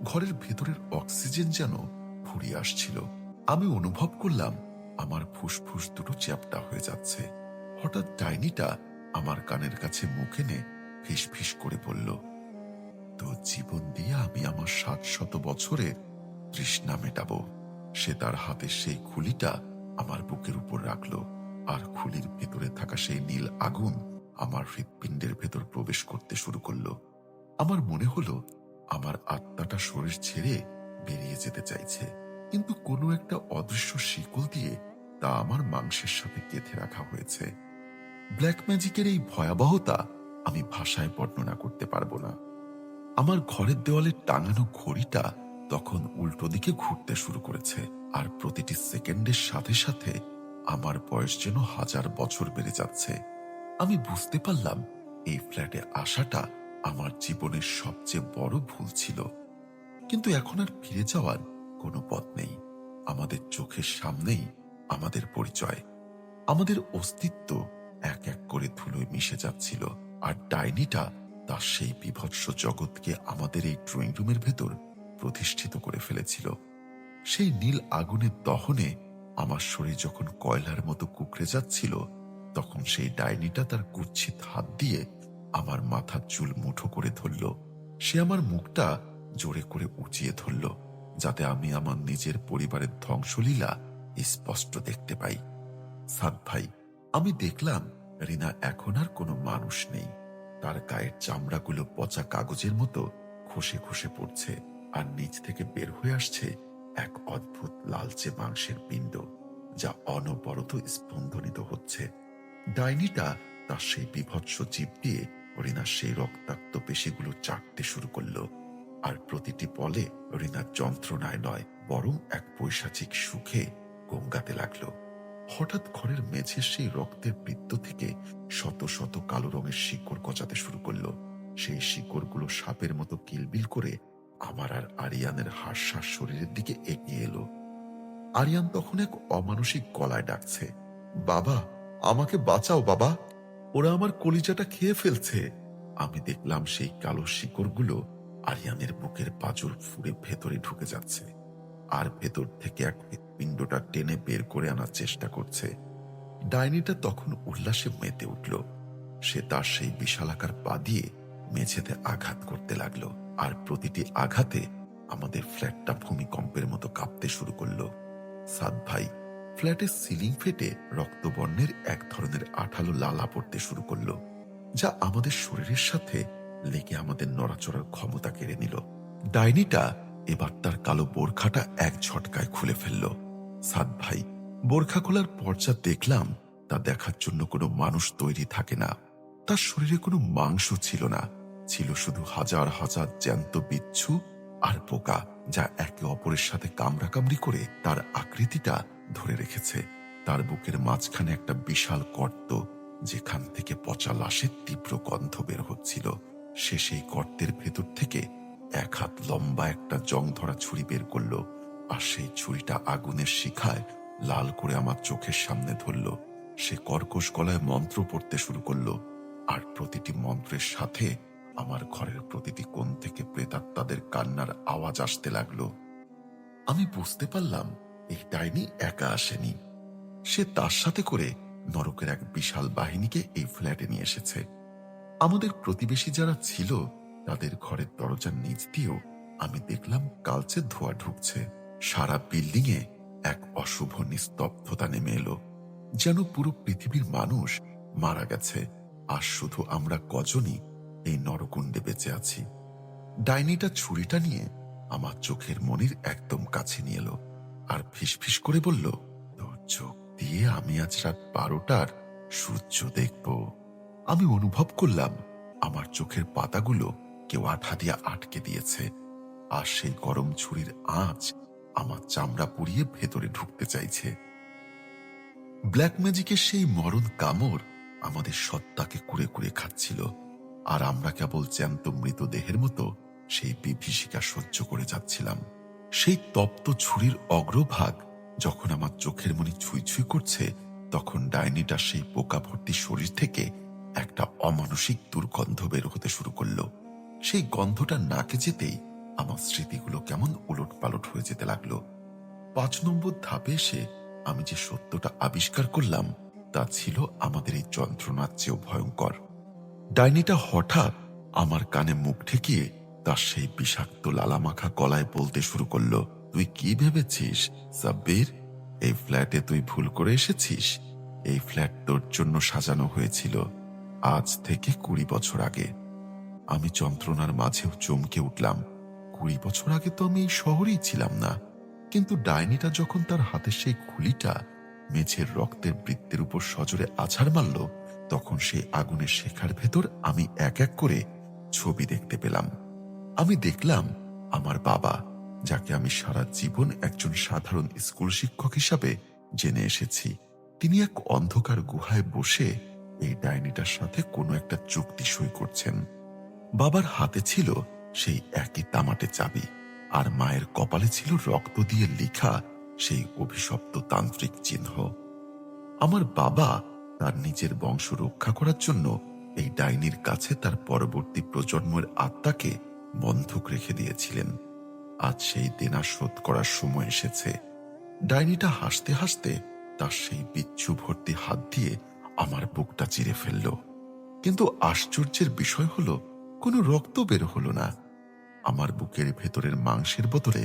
ঘরের ভেতরের অক্সিজেন যেন ফুরিয়ে আসছিল। আমি অনুভব করলাম আমার ফুসফুস দুটো চ্যাপ্টা হয়ে যাচ্ছে। হঠাৎ ডাইনিটা আমার কানের কাছে মুখ এনে ফিস ফিস করে বলল, তো জীবন দিয়ে আমি আমার ৭০০ বছরের তৃষ্ণা মেটাবো। সে তার হাতের সেই খুলিটা আমার বুকের উপর রাখলো আর খুলির ভেতরে থাকা সেই নীল আগুন আমার হৃৎপিণ্ডের ভেতর প্রবেশ করতে শুরু করলো। আমার মনে হলো আমার আত্মাটা শরীর ছেড়ে বেরিয়ে যেতে চাইছে, কিন্তু কোনো একটা অদৃশ্য শিকল দিয়ে তা আমার মাংসের সাথে গেঁথে রাখা হয়েছে। ব্ল্যাক ম্যাজিকের এই ভয়াবহতা আমি ভাষায় বর্ণনা করতে পারবো না। আমার ঘরের দেওয়ালে টাঙানো ঘড়িটা তখন উল্টো দিকে ঘুরতে শুরু করেছে আর প্রতিটি সেকেন্ডের সাথে সাথে আমার বয়স যেন ১০০০ বছর বেড়ে যাচ্ছে। আমি বুঝতে পারলাম এই ফ্ল্যাটে আসাটা আমার জীবনের সবচেয়ে বড় ভুল ছিল, কিন্তু এখন আর ফিরে যাওয়ার কোনো পথ নেই। আমাদের চোখের সামনেই আমাদের পরিচয়, আমাদের অস্তিত্ব এক এক করে ধুলোয় মিশে যাচ্ছিল আর ডাইনিটা তার সেই বীভৎস জগৎকে আমাদের এই ড্রয়িং রুমের ভেতর প্রতিষ্ঠিত করে ফেলেছিল। সেই নীল আগুনের দহনে আমার শরীর যখন কয়লার মতো কুকড়ে যাচ্ছিল, তখন সেই ডাইনিটা তার কুৎসিত হাত দিয়ে আমার মাথার চুল মুঠো করে ধরল। সে আমার মুখটা জোরে করে উঁচিয়ে ধরল, যাতে আমি আমার নিজের পরিবারের ধ্বংসলীলা স্পষ্ট দেখতে পাই। সাদ ভাই, আমি দেখলাম রিনা এখন আর কোনো মানুষ নেই। তার গায়ের চামড়াগুলো পচা কাগজের মতো খসে খসে পড়ছে আর নিচ থেকে বের হয়ে আসছে এক অদ্ভুত লালচে মাংসের পিণ্ড, যা অনবরত স্পন্দনিত হচ্ছে। ডাইনিটা তার সেই বীভৎস জীব দিয়ে রিনার সেই রক্তাক্ত পেশিগুলো চাটতে শুরু করলো আর প্রতিটি পলে রিনার যন্ত্রণায় নয়, বরং এক পৈশাচিক সুখে গঙ্গাতে লাগলো। হঠাৎ ঘরের মেঝের সেই রক্তের বৃত্ত থেকে শত শত কালো রঙের শিকড় গজাতে শুরু করলো। সেই শিকড়গুলো সাপের মতো কিলবিল করে আমার আর আরিয়ানের হাস্যাস শরীরের দিকে এগিয়ে এলো। আরিয়ান তখন এক অমানসিক গলায় ডাকছে, বাবা, আমাকে বাঁচাও বাবা, ওরা আমার কলিজাটা খেয়ে ফেলছে। আমি দেখলাম সেই কালো শিকড়গুলো আরিয়ানের বুকের পাঁজর ফুঁড়ে ভেতরে ঢুকে যাচ্ছে আর ভেতর থেকে এক হৃৎপিণ্ডটা টেনে বের করে আনার চেষ্টা করছে। ডাইনিটা তখন উল্লাসে মেতে উঠল। সে তার সেই বিশালাকার পা দিয়ে মেঝেতে আঘাত করতে লাগলো আর প্রতিটি আঘাতে আমাদের ফ্ল্যাটটা ভূমিকম্পের মতো কাঁপতে শুরু করলো। সাদ ভাই, ফ্ল্যাটের সিলিং ফেটে রক্তবর্ণের এক ধরনের আঠালো লালা পড়তে শুরু করলো, যা আমাদের শরীরের সাথে লেগে আমাদের নড়াচড়ার ক্ষমতা কেড়ে নিল। ডাইনিটা এবার তার কালো বোরখাটা এক ঝটকায় খুলে ফেলল। সাদ ভাই, বোরখা খোলার পর যা দেখলাম তা দেখার জন্য কোনো মানুষ তৈরি থাকে না। তার শরীরে কোনো মাংস ছিল না, ছিল শুধু হাজার হাজার জ্যান্ত বিচ্ছু আর পোকা, যা একে অপরের সাথে কামড়াকামড়ি করে তার আকৃতিটা ধরে রেখেছে। তার বুকের মাঝখানে একটা বিশাল গর্ত, যেখান থেকে পচা লাশের তীব্র গন্ধ বের হচ্ছিল। সে সেই গর্তের ভেতর থেকে ১ হাত লম্বা একটা জং ধরা ছুরি বের করলো আর সেই ছুরিটা আগুনের শিখায় লাল করে আমার চোখের সামনে ধরল। সে কর্কশ গলায় মন্ত্র পড়তে শুরু করলো আর প্রতিটি মন্ত্রের সাথে আমার ঘরের প্রতিটি কোণ থেকে প্রেতাত্মাদের কান্নার আওয়াজ আসতে লাগলো। আমি বুঝতে পারলাম এই ডাইনি একা আসেনি, সে তার সাথে করে নরকের এক বিশাল বাহিনীকে এই ফ্ল্যাটে নিয়ে এসেছে। আমাদের প্রতিবেশী যারা ছিল তাদের ঘরের দরজার নিচ দিয়েও আমি দেখলাম কালচে ধোঁয়া ঢুকছে। সারা বিল্ডিং এ এক অশুভ নিস্তব্ধতা নেমে এলো, যেন পুরো পৃথিবীর মানুষ মারা গেছে আর শুধু আমরা কজনই এই নরকুণ্ডে বেঁচে আছি। ডাইনিটা ছুরিটা নিয়ে আমার চোখের মনির একদম কাছে নিয়ে এলো আর ফিসফিস করে বলল, তোর চোখ দিয়ে আমি আজ রাত ১২টার সূর্য দেখব। আমি অনুভব করলাম আমার চোখের পাতাগুলো কেউ আঠা দিয়ে আটকে দিয়েছে আর সেই গরম ছুরির আঁচ আমার চামড়া পুড়িয়ে ভেতরে ঢুকতে চাইছে। ব্ল্যাক ম্যাজিকের সেই মরণ কামড় আমাদের সত্তাকে কুড়ে কুড়ে খাচ্ছিল। আর আমরা কেবল জ্যান্ত মৃতদেহের মতো সেই বিভীষিকা সহ্য করে যাচ্ছিলাম। সেই তপ্ত ছুরির অগ্রভাগ যখন আমার চোখের মনি ছুঁই ছুঁই করছে, তখন ডাইনিটা সেই পোকা ভর্তি শরীর থেকে একটা অমানসিক দুর্গন্ধ বের হতে শুরু করলো। সেই গন্ধটা নাকে যেতেই আমার স্মৃতিগুলো কেমন উলট পালট হয়ে যেতে লাগলো। ৫ নম্বর ধাপে এসে আমি যে সত্যটা আবিষ্কার করলাম তা ছিল আমাদের এই যন্ত্রণার চেয়েও ভয়ঙ্কর। ডাইনিটা হঠাৎ আমার কানে মুখ ঠেকিয়ে তার সেই বিষাক্ত লালামাখা গলায় বলতে শুরু করলো, তুই কি ভেবেছিস সাব্বির? এই ফ্ল্যাটে তুই ভুল করে এসেছিস। এই ফ্ল্যাট তোর জন্য সাজানো হয়েছিল আজ থেকে ২০ বছর আগে। আমি যন্ত্রণার মাঝেও চমকে উঠলাম। ২০ বছর আগে তো আমি এই শহরেই ছিলাম না। কিন্তু ডাইনিটা যখন তার হাতের সেই খুলিটা মেঝের রক্তের বৃত্তের উপর সজোরে আছাড় মারল, তখন সেই আগুনের শেখার ভেতর আমি এক এক করে ছবি দেখতে পেলাম। আমি দেখলাম আমার বাবা, যাকে আমি সারা জীবন একজন সাধারণ স্কুল শিক্ষক হিসাবে জেনে এসেছি, তিনি এক অন্ধকার গুহায় বসে এই ডাইনিটার সাথে কোনো একটা চুক্তি সই করছেন। বাবার হাতে ছিল সেই একই তামাটে চাবি, আর মায়ের কপালে ছিল রক্ত দিয়ে লেখা সেই অভিশপ্ত তান্ত্রিক চিহ্ন। আমার বাবা তার নিজের বংশ রক্ষা করার জন্য এই ডাইনির কাছে তার পরবর্তী প্রজন্মের আত্মাকে বন্ধক রেখে দিয়েছিলেন। আজ সেই দেনা শোধ করার সময় এসেছে। ডাইনিটা হাসতে হাসতে তার সেই বিচ্ছু ভর্তি হাত দিয়ে আমার বুকটা চিরে ফেলল। কিন্তু আশ্চর্যের বিষয় হলো, কোনো রক্ত বের হলো না। আমার বুকের ভেতরের মাংসের বদলে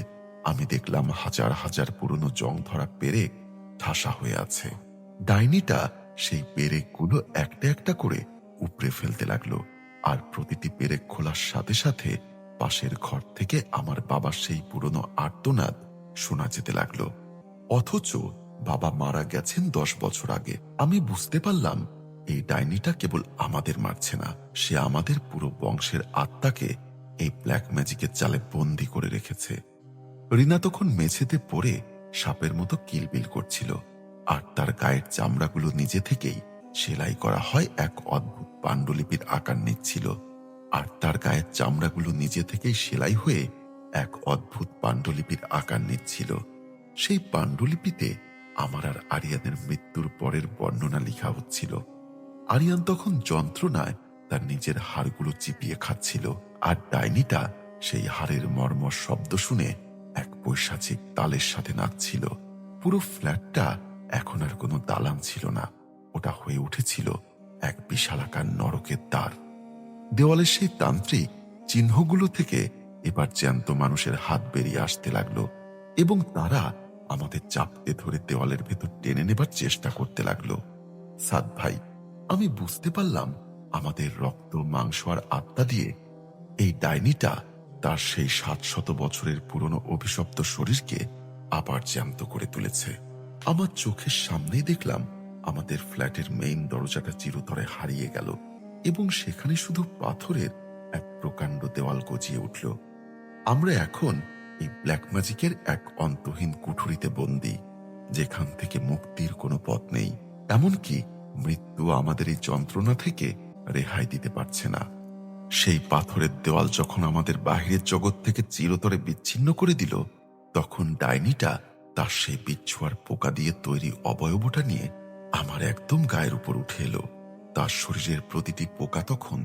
আমি দেখলাম হাজার হাজার পুরনো জং ধরা পেরেক ঠাসা হয়ে আছে। ডাইনিটা সেই পেরেকগুলো একটা একটা করে উপড়ে ফেলতে লাগলো, আর প্রতিটি পেরেক খোলার সাথে সাথে পাশের ঘর থেকে আমার বাবার সেই পুরনো আর্তনাদ শোনা যেতে লাগলো। অথচ বাবা মারা গেছেন ১০ বছর আগে। আমি বুঝতে পারলাম এই ডাইনিটা কেবল আমাদের মারছে না, সে আমাদের পুরো বংশের আত্মাকে এই ব্ল্যাক ম্যাজিকের জালে বন্দি করে রেখেছে। রিনা তখন মেঝেতে পড়ে সাপের মতো কিলবিল করছিল, আর তার গায়ের চামড়াগুলো নিজে থেকেই সেলাই করা হয় এক অদ্ভুত পাণ্ডুলিপির আকার নিচ্ছিল। আর তার গায়ের চামড়াগুলো নিজে থেকেই সেলাই হয়ে এক অদ্ভুত পাণ্ডুলিপির আকার নিচ্ছিল। সেই পাণ্ডুলিপিতে আমার আর আরিয়ানের মৃত্যুর পরের বর্ণনা লেখা হচ্ছিল। আরিয়ান তখন যন্ত্রণায় তার নিজের হাড়গুলো চিপিয়ে খাচ্ছিল, আর ডাইনিটা সেই হাড়ের মর্মর শব্দ শুনে এক পৈশাচিক তালের সাথে নাচছিল। পুরো ফ্ল্যাটটা এখন আর কোনো দালান ছিল না, ওটা হয়ে উঠেছিল এক বিশালাকার নরকের দ্বার। দেওয়ালের সেই তান্ত্রিক চিহ্নগুলো থেকে এবার জ্যান্ত মানুষের হাত বেরিয়ে আসতে লাগলো, এবং তারা আমাদের চাপতে ধরে দেওয়ালের ভেতর টেনে নেবার চেষ্টা করতে লাগলো। সাদ ভাই, আমি বুঝতে পারলাম আমাদের রক্ত, মাংস আর আত্মা দিয়ে এই ডাইনিটা তার সেই ৭০০ বছরের পুরনো অভিশপ্ত শরীরকে আবার জ্যান্ত করে তুলেছে। আমার চোখের সামনেই দেখলাম আমাদের ফ্ল্যাটের মেইন দরজাটা চিরতরে হারিয়ে গেল, এবং সেখানে শুধু পাথরের এক প্রকাণ্ড দেওয়াল গজিয়ে উঠল। আমরা এখন এই ব্ল্যাক ম্যাজিকের এক অন্তহীন কুঠুরিতে বন্দী, যেখান থেকে মুক্তির কোনো পথ নেই। এমনকি মৃত্যু আমাদের এই যন্ত্রণা থেকে রেহাই দিতে পারছে না। সেই পাথরের দেওয়াল যখন আমাদের বাহিরের জগৎ থেকে চিরতরে বিচ্ছিন্ন করে দিল, তখন ডাইনিটা তার সেই বিচ্ছুয়ার পোকা দিয়ে তৈরি অবয়বটা নিয়ে আমার একদম গায়ের উপর উঠে এলো। তার শরীরের প্রতিটি পোকা তখন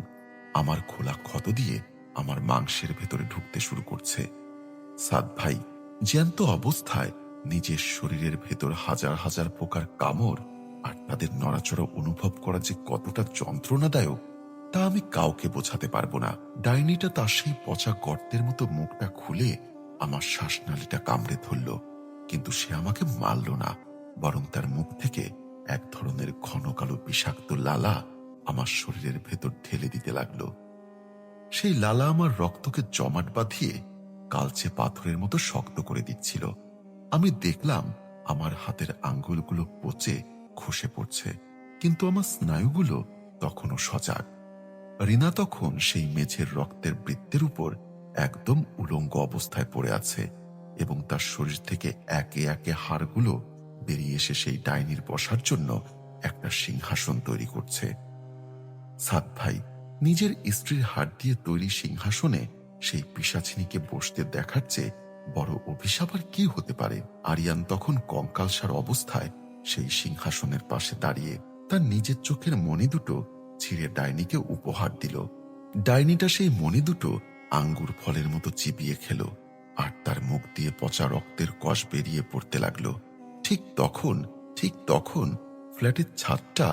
আমার খোলা ক্ষত দিয়ে আমার মাংসের ভেতরে ঢুকতে শুরু করছে। সাদ ভাই, জ্যান্ত অবস্থায় নিজের শরীরের ভেতর হাজার হাজার পোকার কামড় আর তাদের নড়াচড়া অনুভব করা যে কতটা যন্ত্রণাদায়ক, তা আমি কাউকে বোঝাতে পারবো না। ডাইনিটা তার সেই পচা গর্তের মতো মুখটা খুলে আমার শ্বাসনালীটা কামড়ে ধরল, কিন্তু সে আমাকে মারল না, বরং তার মুখ থেকে এক ধরনের ঘন কালো বিষাক্ত লালা আমার শরীরের ভেতর ঢেলে দিতে লাগলো। সেই লালা আমার রক্তকে জমাট বাঁধিয়ে কালচে পাথরের মতো শক্ত করে দিচ্ছিল। আমি দেখলাম আমার হাতের আঙ্গুলগুলো পচে খসে পড়ছে, কিন্তু আমার স্নায়ুগুলো তখনও সজাগ। রিনা তখন সেই মেঝের রক্তের বৃত্তের উপর একদম উলঙ্গ অবস্থায় পড়ে আছে, এবং তার শরীর থেকে একে একে হাড়গুলো বেরিয়ে এসে সেই ডাইনির বসার জন্য একটা সিংহাসন তৈরি করছে। সাদ ভাই, নিজের স্ত্রীর হাত দিয়ে তৈরি সিংহাসনে সেই পিশাচিনীকে বসতে দেখার চেয়ে বড় অভিশাপ আর কি হতে পারে। আরিয়ান তখন কঙ্কালসার অবস্থায় সেই সিংহাসনের পাশে দাঁড়িয়ে তার নিজের চোখের মণি দুটো ছিঁড়ে ডাইনিকে উপহার দিল। ডাইনিটা সেই মণি দুটো আঙ্গুর ফলের মতো চিবিয়ে খেল, আর তার মুখ দিয়ে পচা রক্তের কষ বেরিয়ে পড়তে লাগলো। ঠিক তখন ফ্ল্যাটের ছাদটা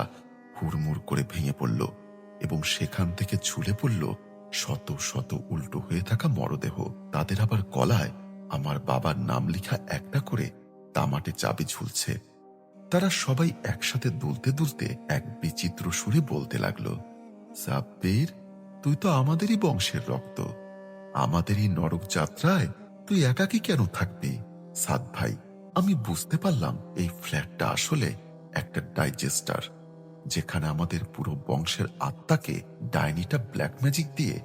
হুড়মুড় করে ভেঙে পড়ল এবং সেখান থেকে ঝুলে পড়ল শত শত উল্টো হয়ে থাকা মরদেহ। তাদের আবার গলায় আমার বাবার নাম লেখা একটা করে তামাটে চাবি ঝুলছে। তারা সবাই একসাথে দুলতে দুলতে এক বিচিত্র সুরে বলতে লাগলো, সাব্বির, তুই তো আমাদেরই বংশের রক্ত, আমাদেরই নরক যাত্রায় তুই একাকী কেন থাকবি? সাদ ভাই, আমি বুঝতে পারলাম এই ফ্ল্যাটটা আসলে একটা ডাইজেস্টার, যেখানে আমাদের পুরো বংশের আত্মাকে ডাইনিটা ব্ল্যাক ম্যাজিক দিয়ে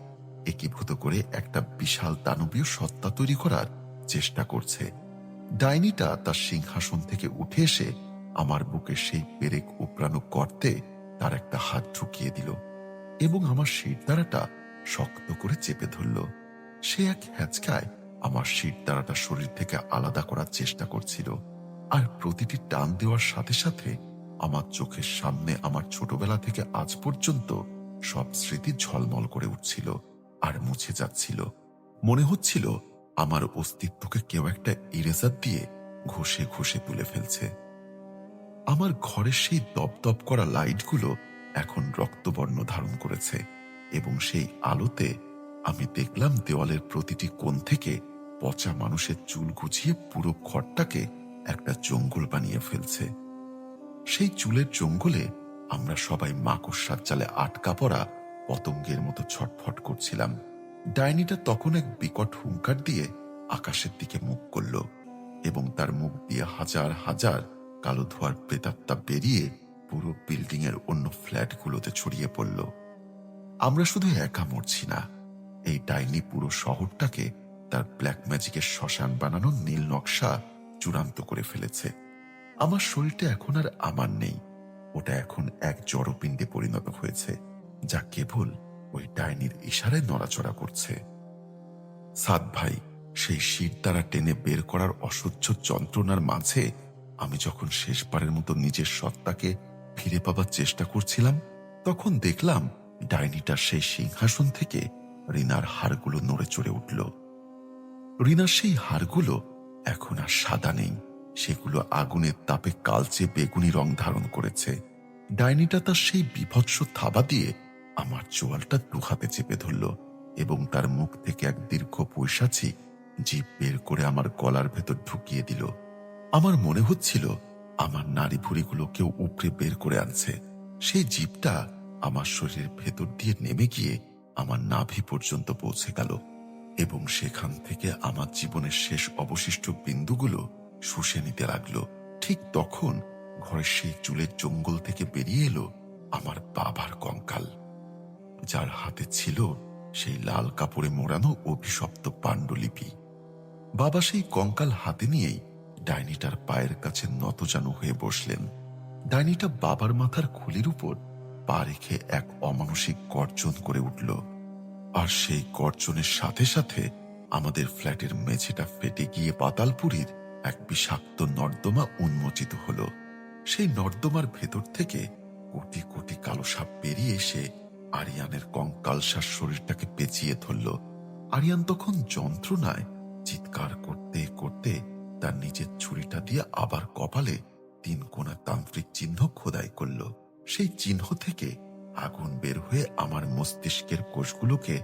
একীভূত করে একটা বিশাল দানবীয় সত্তা তৈরি করার চেষ্টা করছে। ডাইনিটা তার সিংহাসন থেকে উঠে এসে আমার বুকে সেই পেরেক উপড়ানো গর্তে তার একটা হাত ঢুকিয়ে দিল এবং আমার শিরদাঁড়াটা শক্ত করে চেপে ধরল। সে এক হ্যাঁচকায় আমার শিরদাঁড়াটা শরীর থেকে আলাদা করার চেষ্টা করছিল, আর প্রতিটি টান দেওয়ার সাথে সাথে আমার চোখের সামনে আমার ছোটবেলা থেকে আজ পর্যন্ত সব স্মৃতি ঝলমল করে উঠছিল আর মুছে যাচ্ছিল। মনে হচ্ছিল আমার অস্তিত্বকে কেউ একটা ইরেজার দিয়ে ঘষে ঘষে তুলে ফেলছে। আমার ঘরের সেই দপদপ করা লাইটগুলো এখন রক্তবর্ণ ধারণ করেছে এবং সেই আলোতে আমি দেখলাম দেওয়ালের প্রতিটি কোণ থেকে পচা মানুষের চুল গুছিয়ে পুরো ঘরটাকে একটা জঙ্গল বানিয়ে ফেলছে। সেই চুলের জঙ্গলে আমরা সবাই মাকড়সার জালে আটকা পড়া পতঙ্গের মতো ছটফট করছিলাম। ডাইনিটা তখন এক বিকট হুঙ্কার দিয়ে আকাশের দিকে মুখ করল এবং তার মুখ দিয়ে হাজার হাজার কালো ধোয়ার প্রেতাত্মা বেরিয়ে পুরো বিল্ডিং এর অন্য ফ্ল্যাটগুলোতে ছড়িয়ে পড়ল। আমরা শুধু একা মরছি না, এই ডাইনি পুরো শহরটাকে তার ব্ল্যাক ম্যাজিকের শ্মশান বানানোর নীল নকশা চূড়ান্ত করে ফেলেছে। আমার শরীরটা এখন আর আমার নেই, ওটা এখন এক জড়পিণ্ডে পরিণত হয়েছে, যা কেবল ওই ডাইনির ইশারায় নড়াচড়া করছে। সাদ ভাই, সেই শির দ্বারা টেনে বের করার অসহ্য যন্ত্রণার মাঝে আমি যখন শেষবারের মতো নিজের সত্তাকে ফিরে পাবার চেষ্টা করছিলাম, তখন দেখলাম ডাইনিটার সেই সিংহাসন থেকে রিনার হাড়গুলো নড়ে চড়ে উঠল। রিনার সেই হাড়গুলো এখন আর সাদা নেই, সেগুলো আগুনের তাপে কালচে বেগুনি রং ধারণ করেছে। ডাইনিটা তার সেই বীভৎস থাবা দিয়ে আমার চোয়ালটা দুহাতে চেপে ধরল এবং তার মুখ থেকে এক দীর্ঘ পৈশাচিক জিভ বের করে আমার গলার ভেতর ঢুকিয়ে দিল। আমার মনে হচ্ছিল আমার নাড়ি ভুঁড়িগুলো কেউ উপড়ে বের করে আনছে। সেই জিভটা আমার শরীরের ভেতর দিয়ে নেমে গিয়ে আমার নাভি পর্যন্ত পৌঁছে গেল এবং সেখান থেকে আমার জীবনের শেষ অবশিষ্ট বিন্দুগুলো শুষে নিতে লাগলো। ঠিক তখন ঘরের সেই চুলের জঙ্গল থেকে বেরিয়ে এলো আমার বাবার কঙ্কাল, যার হাতে ছিল সেই লাল কাপড়ে মোড়ানো অভিশপ্ত পাণ্ডুলিপি। বাবা সেই কঙ্কাল হাতে নিয়েই ডাইনিটার পায়ের কাছে নতজানু হয়ে বসলেন। ডাইনিটা বাবার মাথার খুলির উপর পা রেখে এক অমানসিক গর্জন করে উঠল, আর সেই গর্জনের সাথে সাথে আমাদের ফ্ল্যাটের মেঝেটা ফেটে গিয়ে পাতালপুরীর এক বিষাক্ত নর্দমা উন্মোচিত হল। সেই নর্দমার ভেতর থেকে কোটি কোটি কালো সাপ বেরিয়ে এসে আরিয়ানের কঙ্কালসার শরীরটাকে পেঁচিয়ে ধরল। আরিয়ান তখন যন্ত্রণায় চিৎকার করতে করতে তার নিজের ছুরিটা দিয়ে আবার কপালে 3 কোণা তান্ত্রিক চিহ্ন খোদাই করল। সেই চিহ্ন থেকে আগুন বের হয়ে আমার মস্তিষ্কের কোষগুলোকে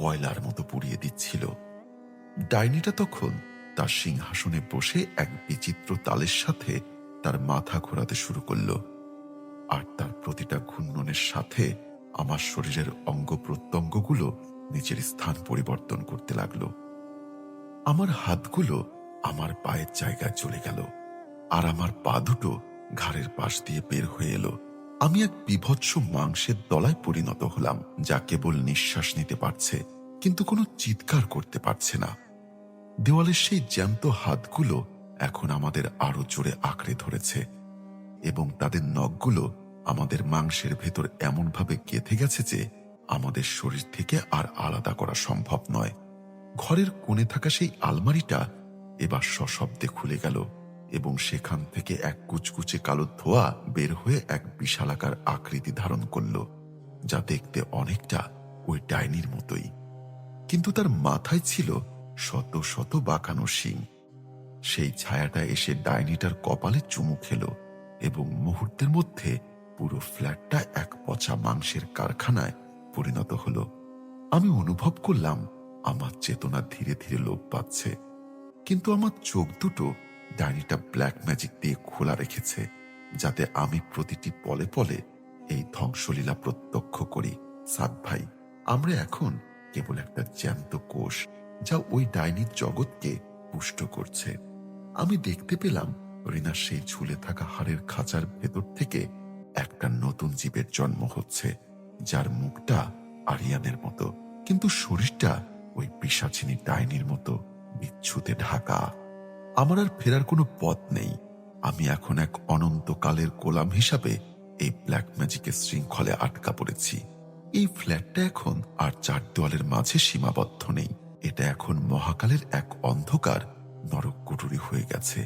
কয়লার মতো পুড়িয়ে দিচ্ছিল। ডাইনিটা তখন তার সিংহাসনে বসে এক বিচিত্র তালের সাথে তার মাথা ঘোরাতে শুরু করল, আর তার প্রতিটা ঘূর্ণনের সাথে আমার শরীরের অঙ্গ প্রত্যঙ্গগুলো নিজের স্থান পরিবর্তন করতে লাগলো। আমার হাতগুলো আমার পায়ের জায়গায় চলে গেল, আর আমার পা দুটো ঘাড়ের পাশ দিয়ে বের হয়ে এলো। আমি এক বিভৎস মাংসের দলায় পরিণত হলাম, যা কেবল নিঃশ্বাস নিতে পারছে কিন্তু কোনো চিৎকার করতে পারছে না। দেওয়ালের সেই জ্যান্ত হাতগুলো এখন আমাদের আরো জোরে আঁকড়ে ধরেছে এবং তাদের নখগুলো আমাদের মাংসের ভেতর এমনভাবে গেঁথে গেছে যে আমাদের শরীর থেকে আর আলাদা করা সম্ভব নয়। ঘরের কোণে থাকা সেই আলমারিটা এবার সশব্দে খুলে গেল এবং সেখান থেকে এক কুচকুচে কালো ধোঁয়া বের হয়ে এক বিশালাকার আকৃতি ধারণ করল, যা দেখতে অনেকটা ওই ডাইনির মতোই, কিন্তু তার মাথায় ছিল শত শত বাঁকানো শিং। সেই ছায়াটা এসে ডাইনিটার কপালে চুমু খেল এবং মুহূর্তের মধ্যে পুরো ফ্ল্যাটটা এক পচা মাংসের কারখানায় পরিণত হল। আমি অনুভব করলাম আমার চেতনা ধীরে ধীরে লোপ পাচ্ছে, কিন্তু আমার চোখ দুটো ডাইনিটা ব্ল্যাক ম্যাজিক দিয়ে খোলা রেখেছে, যাতে আমি প্রতিটি পলে পলে এই ধ্বংসলীলা প্রত্যক্ষ করি। সাদ ভাই, আমরা এখন কেবল একটা জ্যান্ত কোষ, যা ওই ডাইনির জগৎকে পুষ্ট করছে। আমি দেখতে পেলাম রিনার সেই ঝুলে থাকা হাড়ের খাঁচার ভেতর থেকে একটা নতুন জীবের জন্ম হচ্ছে, যার মুখটা আরিয়ানের মতো, কিন্তু শরীরটা ওই পিশাচিনী ডাইনির মতো বিচ্ছুতে ঢাকা। আমার আর ফেরার কোনো পথ নেই। আমি এখন এক অনন্তকালের গোলাম হিসাবে এই ব্ল্যাক ম্যাজিকের শৃঙ্খলে আটকা পড়েছি। এই ফ্ল্যাটটা এখন আর চার দেওয়ালের মাঝে সীমাবদ্ধ নেই। এটা এখন মহাকালের এক অন্ধকার নরক কুটুরি হয়ে গেছে,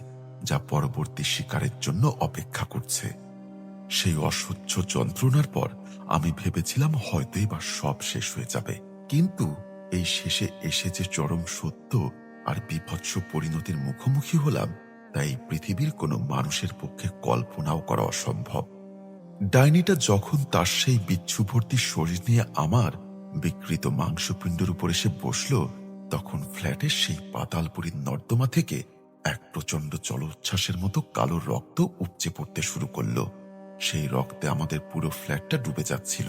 যা পরবর্তী শিকারের জন্য অপেক্ষা করছে। সেই অসহ্য যন্ত্রণার পর আমি ভেবেছিলাম হয়তো এবার সব শেষ হয়ে যাবে, কিন্তু এই শেষে এসে যে চরম সত্য আর বিভৎস পরিণতির মুখোমুখি হলাম, তাই পৃথিবীর কোনো মানুষের পক্ষে কল্পনাও করা অসম্ভব। ডাইনিটা যখন তার সেই বিচ্ছুভর্তি শরীর নিয়ে আমার বিকৃত মাংসপিণ্ডের উপর এসে বসল, তখন ফ্ল্যাটের সেই পাতালপুরীর নর্দমা থেকে এক প্রচণ্ড জলোচ্ছ্বাসের মতো কালো রক্ত উপচে পড়তে শুরু করল। সেই রক্তে আমাদের পুরো ফ্ল্যাটটা ডুবে যাচ্ছিল।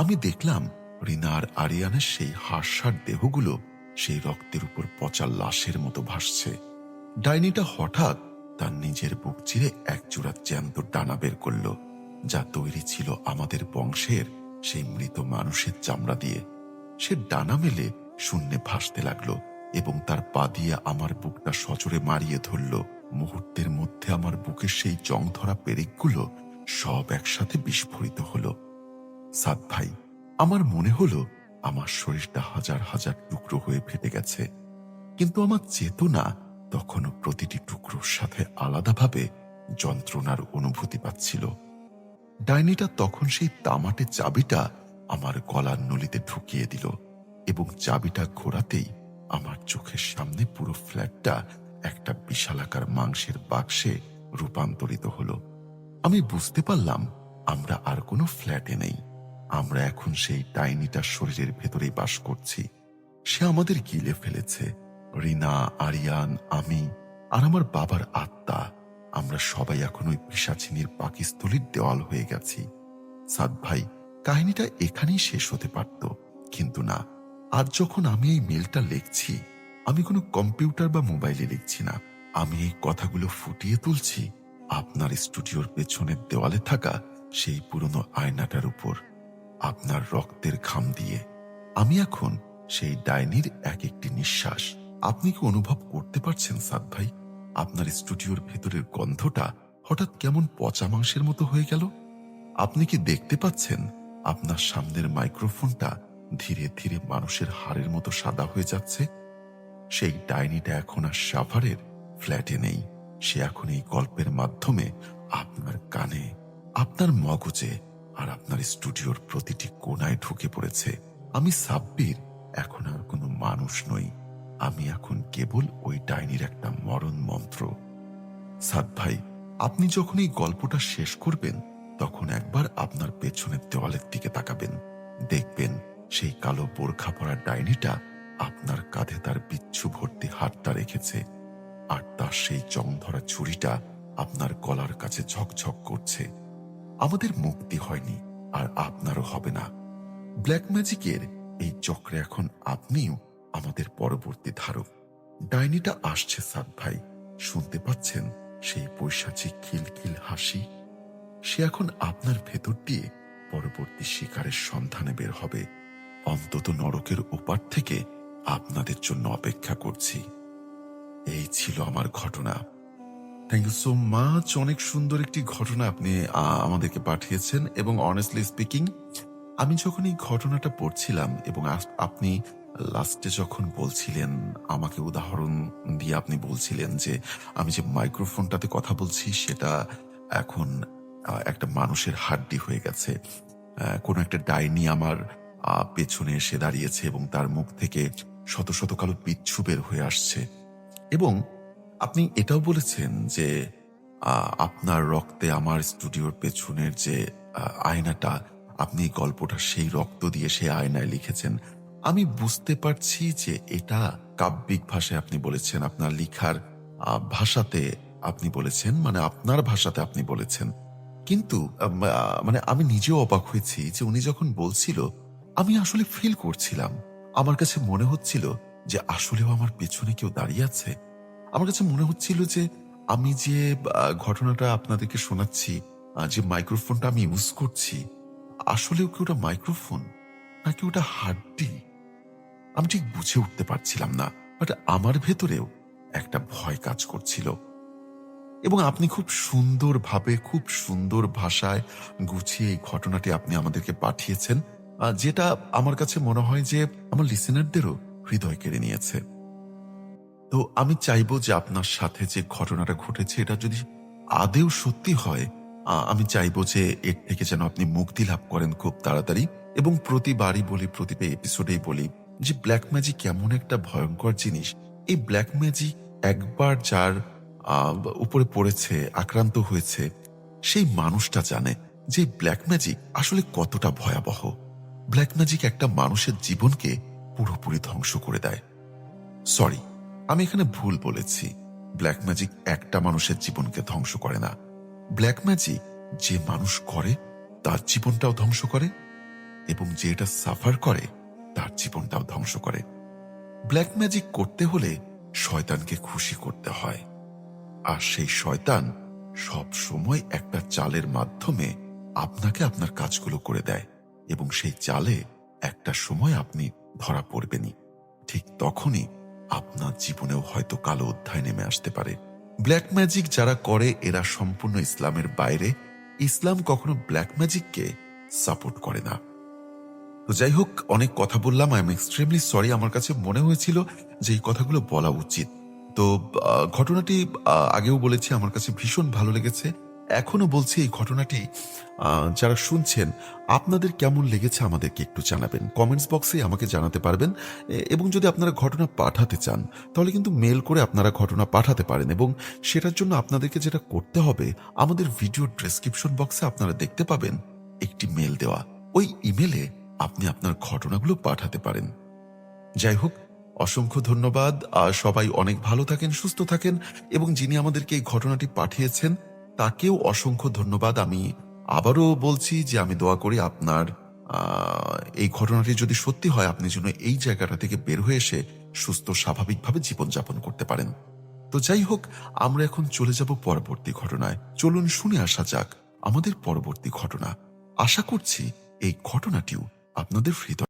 আমি দেখলাম রিনা আর আরিয়ানের সেই হাড়সার দেহগুলো সেই রক্তের উপর পচা লাশের মতো ভাসছে। ডাইনিটা হঠাৎ তার নিজের বুক চিরে এক জোড়া জ্যান্ত ডানা বের করল, যা তৈরি ছিল আমাদের বংশের সেই মৃত মানুষের চামড়া দিয়ে। সে ডানা মেলে শূন্যে ভাসতে লাগলো এবং তার পা দিয়ে আমার বুকটা সজোরে মারিয়ে ধরল। মুহূর্তের মধ্যে আমার বুকের সেই জং ধরা পেরেকগুলো সব একসাথে বিস্ফোরিত হলো। সাদ ভাই, আমার মনে হলো আমার শরীরটা হাজার হাজার টুকরো হয়ে ফেটে গেছে, কিন্তু আমার চেতনা তখনও প্রতিটি টুকরোর সাথে আলাদাভাবে যন্ত্রণার অনুভূতি পাচ্ছিল। ডাইনিটা তখন সেই তামাটে চাবিটা আমার গলার নলিতে ঢুকিয়ে দিল এবং চাবিটা ঘোরাতেই আমার চোখের সামনে পুরো ফ্ল্যাটটা একটা বিশালাকার মাংসের বাক্সে রূপান্তরিত হলো। আমি বুঝতে পারলাম আমরা আর কোনো ফ্ল্যাটে নেই, আমরা এখন সেই ডাইনিটার শরীরের ভেতরেই বাস করছি। সে আমাদের গিলে ফেলেছে। রিনা, আরিয়ান, আমি আর আমার বাবার আত্মা, আমরা সবাই এখন ওই পিশাচিনীর পাকিস্থলীর দেওয়াল হয়ে গেছি। সাদ ভাই, কাহিনীটা এখানেই শেষ হতে পারত, কিন্তু না। আজ যখন আমি এই মেলটা লিখছি, আমি কোনো কম্পিউটার বা মোবাইলে লিখছি না। আমি এই কথাগুলো ফুটিয়ে তুলছি আপনার স্টুডিওর পেছনের দেওয়ালে থাকা সেই পুরনো আয়নাটার উপর, আপনার রক্তের ঘাম দিয়ে। আমি এখন সেই ডাইনির এক একটি নিঃশ্বাস। আপনি কি অনুভব করতে পারছেন সাদ ভাই? আপনার স্টুডিওর ভেতরের গন্ধটা হঠাৎ কেমন পচা মাংসের মতো হয়ে গেল। আপনি কি দেখতে পাচ্ছেন আপনার সামনের মাইক্রোফোনটা ধীরে ধীরে মানুষের হাড়ের মতো সাদা হয়ে যাচ্ছে? সেই ডাইনিটা এখন আর সাভারের ফ্ল্যাটে নেই। সে এখন এই গল্পের মাধ্যমে আপনার কানে, আপনার মগজে আর আপনার স্টুডিওর প্রতিটি কোণায় ঢুকে পড়েছে। আমি সাব্বির এখন আর কোনো মানুষ নই, আমি এখন কেবল ওই ডাইনির একটা মরণ মন্ত্র। সাদ ভাই, আপনি যখন এই গল্পটা শেষ করবেন, তখন একবার আপনার পেছনের দেওয়ালের দিকে তাকাবেন। দেখবেন সেই কালো বোরখা পরা ডাইনিটা আপনার কাঁধে তার বিচ্ছু ভর্তি হাতটা রেখেছে, আর তার সেই জং ধরা ছুরিটা আপনার গলার কাছে ঝকঝক করছে। আমাদের মুক্তি হয়নি, আর আপনারও হবে না। ব্ল্যাক ম্যাজিকের এই চক্রে এখন আপনিও আমাদের পরবর্তী ধারক। ডাইনিটা আসছে সাদ ভাই, শুনতে পাচ্ছেন সেই পৈশাচিক খিলখিল হাসি? সে এখন আপনার ভেতর দিয়ে পরবর্তী শিকারের সন্ধানে বের হবে। অন্তত নরকের ওপার থেকে আপনাদের জন্য অপেক্ষা করছি। এই ছিল আমার ঘটনা। Thank you so much. অনেক সুন্দর একটি ঘটনা আপনি আমাদেরকে পাঠিয়েছেন, এবং অনেস্টলি স্পিকিং আমি যখন এই ঘটনাটা পড়ছিলাম এবং আপনি লাস্টে যখন বলছিলেন, আমাকে উদাহরণ দিয়ে আপনি বলছিলেন যে আমি যে মাইক্রোফোনটাতে কথা বলছি সেটা এখন একটা মানুষের হাড্ডি হয়ে গেছে। কোনো একটা ডাইনি আমার পেছনে এসে দাঁড়িয়েছে এবং তার মুখ থেকে শত শত কালো বিচ্ছু বের হয়ে আসছে। এবং আপনি এটাও বলেছেন যে আপনার রক্তে আমার স্টুডিওর পেছনের যে আয়নাটা, আপনি এই গল্পটা সেই রক্ত দিয়ে সেই আয়নায় লিখেছেন। আমি বুঝতে পারছি যে এটা কাব্যিক ভাষায় আপনি বলেছেন, আপনার লিখার ভাষাতে আপনি বলেছেন, মানে আপনার ভাষাতে আপনি বলেছেন। কিন্তু মানে আমি নিজেও অবাক হয়েছি যে উনি যখন বলছিল, আমি আসলে ফিল করছিলাম। আমার কাছে মনে হচ্ছিল যে আসলেও আমার পেছনে কেউ দাঁড়িয়ে আছে। আমার কাছে মনে হচ্ছিল যে আমি যে ঘটনাটা আপনাদেরকে শোনাচ্ছি, যে মাইক্রোফোনটা আমি ইউজ করছি, আসলেও কি ওটা মাইক্রোফোন নাকি ওটা হাড্ডি? আমি ঠিক বুঝে উঠতে পারছিলাম না। বাট আমার ভেতরেও একটা ভয় কাজ করছিল। এবং আপনি খুব সুন্দরভাবে, খুব সুন্দর ভাষায় গুছিয়ে এই ঘটনাটি আপনি আমাদেরকে পাঠিয়েছেন, যেটা আমার কাছে মনে হয় যে আমার লিসেনারদেরও হৃদয় কেড়ে নিয়েছে। তো আমি চাইবো যে আপনার সাথে যে ঘটনাটা ঘটেছে এটা যদি আদেও সত্যি হয়, আমি চাইবো যে এর থেকে যেন আপনি মুক্তি লাভ করেন খুব তাড়াতাড়ি। এবং প্রতিবারই বলি, প্রতিটা এপিসোডেই বলি যে ব্ল্যাক ম্যাজিক এমন একটা ভয়ঙ্কর জিনিস। এই ব্ল্যাক ম্যাজিক একবার যার উপরে পড়েছে, আক্রান্ত হয়েছে, সেই মানুষটা জানে যে ব্ল্যাক ম্যাজিক আসলে কতটা ভয়াবহ। ব্ল্যাক ম্যাজিক একটা মানুষের জীবনকে পুরোপুরি ধ্বংস করে দেয়। সরি, আমি এখানে ভুল বলেছি। ব্ল্যাক ম্যাজিক একটা মানুষের জীবনকে ধ্বংস করে না। ব্ল্যাক ম্যাজিক যে মানুষ করে তার জীবনটাও ধ্বংস করে এবং যে এটা সাফার করে তার জীবনটাও ধ্বংস করে। ব্ল্যাক ম্যাজিক করতে হলে শয়তানকে খুশি করতে হয়, আর সেই শয়তান সব সময় একটা চালের মাধ্যমে আপনাকে আপনার কাজগুলো করে দেয় এবং সেই চালে একটা সময় আপনি ধরা পড়বেনই। ঠিক তখনই আপনার জীবনেও হয়তো কালো অধ্যায় নেমে আসতে পারে। ব্ল্যাক ম্যাজিক যারা করে এরা সম্পূর্ণ ইসলামের বাইরে। ইসলাম কখনো ব্ল্যাক ম্যাজিককে সাপোর্ট করে না। তো যাই হোক, অনেক কথা বললাম। I am extremely sorry. আমার কাছে মনে হয়েছিল যে এই কথাগুলো বলা উচিত। তো ঘটনাটি আগেও বলেছি, আমার কাছে ভীষণ ভালো লেগেছে। এখনো বলছি, এই ঘটনাটি যারা শুনছেন আপনাদের কেমন লেগেছে আমাদেরকে একটু জানাবেন। কমেন্টস বক্সে আমাকে জানাতে পারবেন। এবং যদি আপনারা ঘটনা পাঠাতে চান তাহলে কিন্তু মেল করে আপনারা ঘটনা পাঠাতে পারেন, এবং সেটার জন্য আপনাদেরকে যেটা করতে হবে, আমাদের ভিডিও ডেসক্রিপশন বক্সে আপনারা দেখতে পাবেন একটি মেল দেওয়া। ওই ইমেলে আপনি আপনার ঘটনাগুলো পাঠাতে পারেন। যাই হোক, অসংখ্য ধন্যবাদ। সবাই অনেক ভালো থাকেন, সুস্থ থাকেন, এবং যিনি আমাদেরকে এই ঘটনাটি পাঠিয়েছেন তাকেও অসংখ্য ধন্যবাদ। আমি আবারও বলছি যে আমি দোয়া করি আপনার এই ঘটনাটি যদি সত্যি হয়, আপনি যেন এই জায়গাটা থেকে বের হয়ে এসে সুস্থ স্বাভাবিকভাবে জীবনযাপন করতে পারেন। তো যাই হোক, আমরা এখন চলে যাব পরবর্তী ঘটনায়। চলুন শুনে আসা যাক আমাদের পরবর্তী ঘটনা। আশা করছি এই ঘটনাটিও আপনাদের হৃদয়